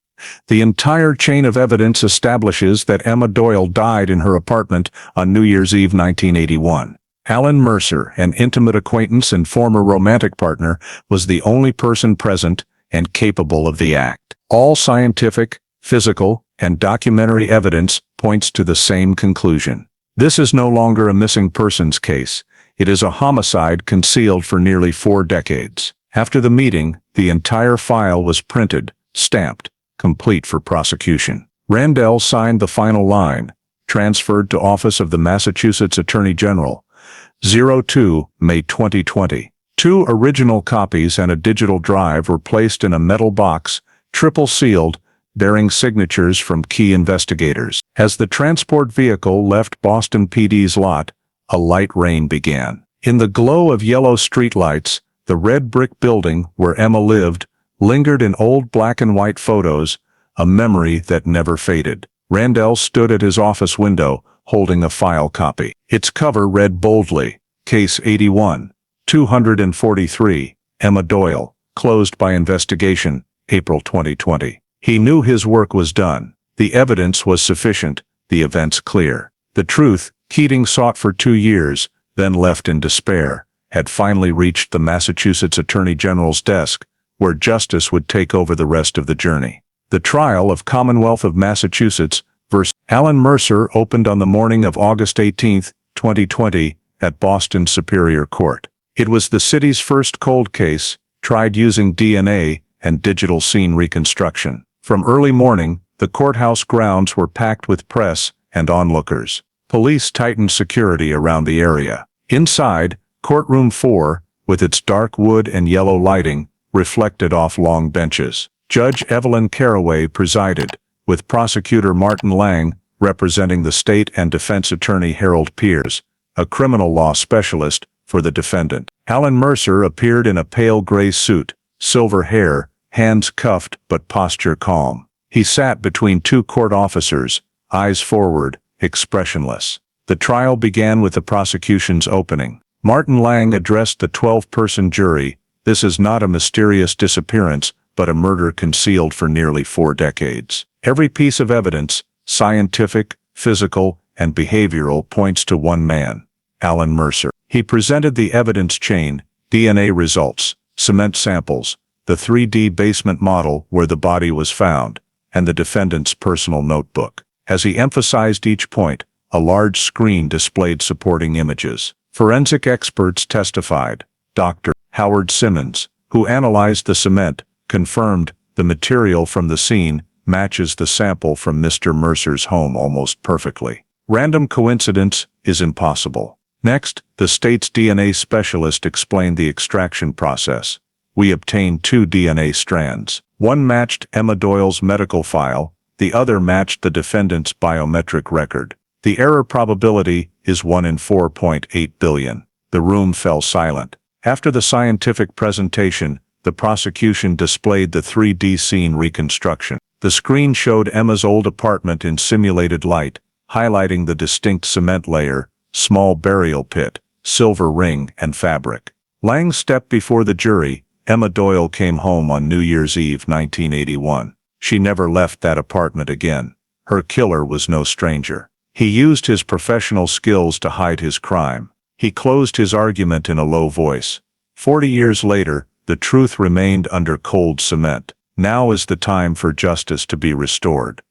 The entire chain of evidence establishes that Emma Doyle died in her apartment on New Year's Eve 1981. Alan Mercer, an intimate acquaintance and former romantic partner, was the only person present and capable of the act. All scientific, physical, and documentary evidence points to the same conclusion. This is no longer a missing persons case. It is a homicide concealed for nearly 4 decades. After the meeting, the entire file was printed, stamped, complete for prosecution. Randell signed the final line: transferred to Office of the Massachusetts Attorney General, 02 May 2020. 2 original copies and a digital drive were placed in a metal box, triple sealed, bearing signatures from key investigators. As the transport vehicle left Boston PD's lot, a light rain began. In the glow of yellow streetlights, the red brick building where Emma lived lingered in old black and white photos, a memory that never faded. Randell stood at his office window, holding a file copy. Its cover read boldly: Case 81, 243, Emma Doyle, closed by investigation, April 2020. He knew his work was done. The evidence was sufficient, the events clear. The truth, Keating sought for 2 years, then left in despair, had finally reached the Massachusetts Attorney General's desk, where justice would take over the rest of the journey. The trial of Commonwealth of Massachusetts versus Alan Mercer opened on the morning of August 18, 2020, at Boston Superior Court. It was the city's first cold case, tried using DNA and digital scene reconstruction. From early morning, the courthouse grounds were packed with press and onlookers. Police tightened security around the area. Inside, Courtroom 4, with its dark wood and yellow lighting, reflected off long benches. Judge Evelyn Caraway presided, with Prosecutor Martin Lang representing the state and defense attorney Harold Pierce, a criminal law specialist, for the defendant. Alan Mercer appeared in a pale gray suit, silver hair, hands cuffed but posture calm. He sat between 2 court officers, eyes forward, expressionless. The trial began with the prosecution's opening. Martin Lang addressed the 12-person jury. This is not a mysterious disappearance, but a murder concealed for nearly 4 decades. Every piece of evidence, scientific, physical, and behavioral, points to one man: Alan Mercer. He presented the evidence chain: DNA results, cement samples, the 3D basement model where the body was found, and the defendant's personal notebook. As he emphasized each point, a large screen displayed supporting images. Forensic experts testified. Dr. Howard Simmons, who analyzed the cement, confirmed the material from the scene matches the sample from Mr. Mercer's home almost perfectly. Random coincidence is impossible. Next, the state's DNA specialist explained the extraction process. We obtained 2 DNA strands. One matched Emma Doyle's medical file, the other matched the defendant's biometric record. The error probability is 1 in 4.8 billion. The room fell silent. After the scientific presentation, the prosecution displayed the 3D scene reconstruction. The screen showed Emma's old apartment in simulated light, highlighting the distinct cement layer, small burial pit, silver ring, and fabric. Lang stepped before the jury. Emma Doyle came home on New Year's Eve 1981. She never left that apartment again. Her killer was no stranger. He used his professional skills to hide his crime. He closed his argument in a low voice. 40 years later, the truth remained under cold cement. Now is the time for justice to be restored.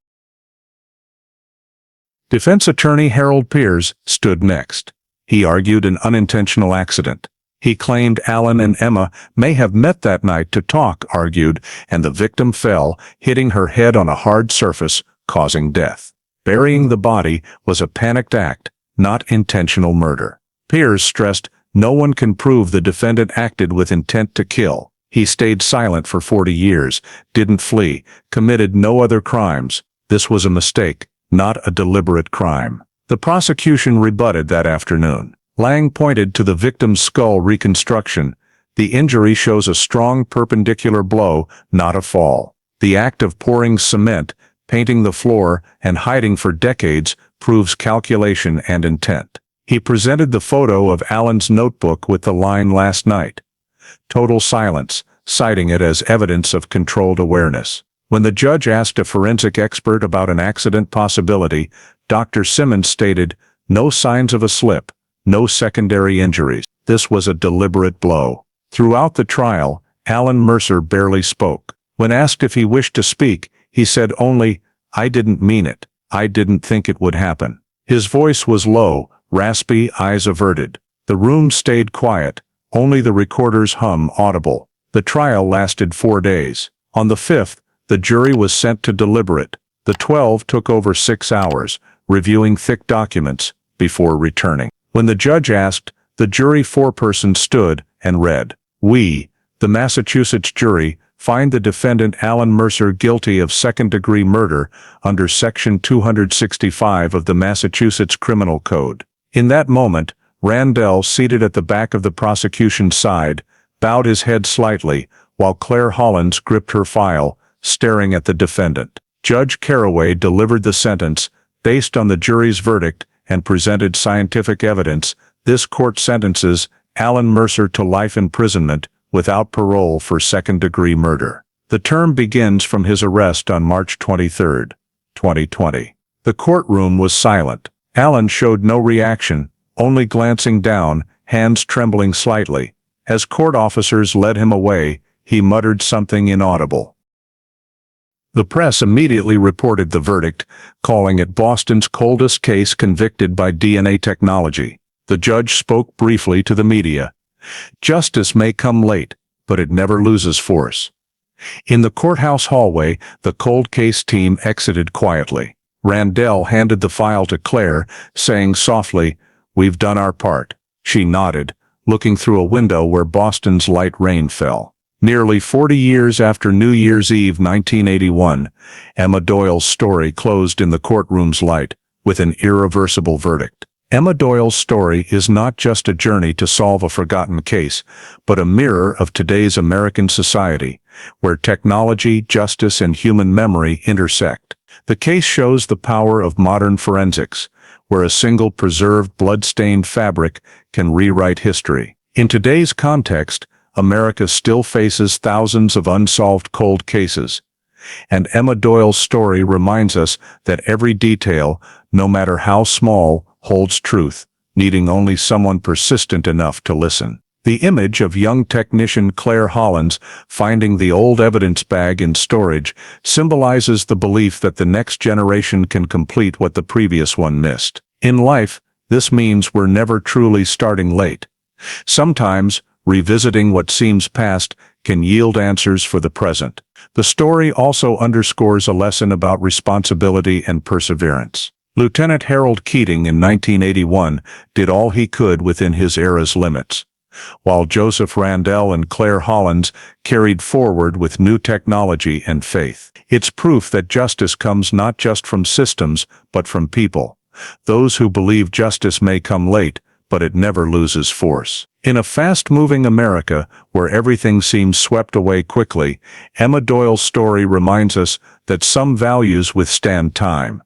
Defense attorney Harold Pierce stood next. He argued an unintentional accident. He claimed Alan and Emma may have met that night to talk, argued, and the victim fell, hitting her head on a hard surface, causing death. Burying the body was a panicked act, not intentional murder. Pierce stressed no one can prove the defendant acted with intent to kill. He stayed silent for 40 years, didn't flee, committed no other crimes. This was a mistake, not a deliberate crime. The prosecution rebutted that afternoon. Lang pointed to the victim's skull reconstruction. The injury shows a strong perpendicular blow, not a fall. The act of pouring cement, painting the floor, and hiding for decades proves calculation and intent. He presented the photo of Alan's notebook with the line "last night." Total silence, citing it as evidence of controlled awareness. When the judge asked a forensic expert about an accident possibility, Dr. Simmons stated, "No signs of a slip. No secondary injuries. This was a deliberate blow." Throughout the trial, Alan Mercer barely spoke. When asked if he wished to speak, he said only, "I didn't mean it. I didn't think it would happen." His voice was low, raspy, eyes averted. The room stayed quiet, only the recorder's hum audible. The trial lasted 4 days. On the 5th, the jury was sent to deliberate. The 12 took over 6 hours, reviewing thick documents, before returning. When the judge asked, the jury foreperson stood and read, "We, the Massachusetts jury, find the defendant Alan Mercer guilty of second-degree murder under Section 265 of the Massachusetts Criminal Code." In that moment, Randell, seated at the back of the prosecution's side, bowed his head slightly, while Claire Hollins gripped her file, staring at the defendant. Judge Caraway delivered the sentence, based on the jury's verdict, and presented scientific evidence. This court sentences Alan Mercer to life imprisonment without parole for second-degree murder. The term begins from his arrest on March 23, 2020. The courtroom was silent. Alan showed no reaction, only glancing down, hands trembling slightly. As court officers led him away, he muttered something inaudible. The press immediately reported the verdict, calling it Boston's coldest case convicted by DNA technology. The judge spoke briefly to the media. "Justice may come late, but it never loses force." In the courthouse hallway, the cold case team exited quietly. Randell handed the file to Claire, saying softly, "We've done our part." She nodded, looking through a window where Boston's light rain fell. Nearly 40 years after New Year's Eve 1981, Emma Doyle's story closed in the courtroom's light, with an irreversible verdict. Emma Doyle's story is not just a journey to solve a forgotten case, but a mirror of today's American society, where technology, justice, and human memory intersect. The case shows the power of modern forensics, where a single preserved blood-stained fabric can rewrite history. In today's context, America still faces thousands of unsolved cold cases. And Emma Doyle's story reminds us that every detail, no matter how small, holds truth, needing only someone persistent enough to listen. The image of young technician Claire Hollins finding the old evidence bag in storage symbolizes the belief that the next generation can complete what the previous one missed. In life, this means we're never truly starting late. Sometimes, revisiting what seems past can yield answers for the present. The story also underscores a lesson about responsibility and perseverance. Lieutenant Harold Keating in 1981 did all he could within his era's limits, while Joseph Randell and Claire Hollins carried forward with new technology and faith. It's proof that justice comes not just from systems, but from people. Those who believe justice may come late, but it never loses force. In a fast-moving America, where everything seems swept away quickly, Emma Doyle's story reminds us that some values withstand time.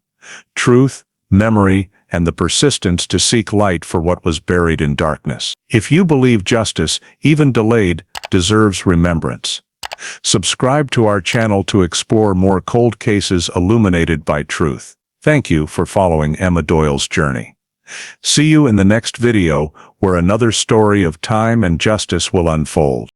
Truth, memory, and the persistence to seek light for what was buried in darkness. If you believe justice, even delayed, deserves remembrance, subscribe to our channel to explore more cold cases illuminated by truth. Thank you for following Emma Doyle's journey. See you in the next video, where another story of time and justice will unfold.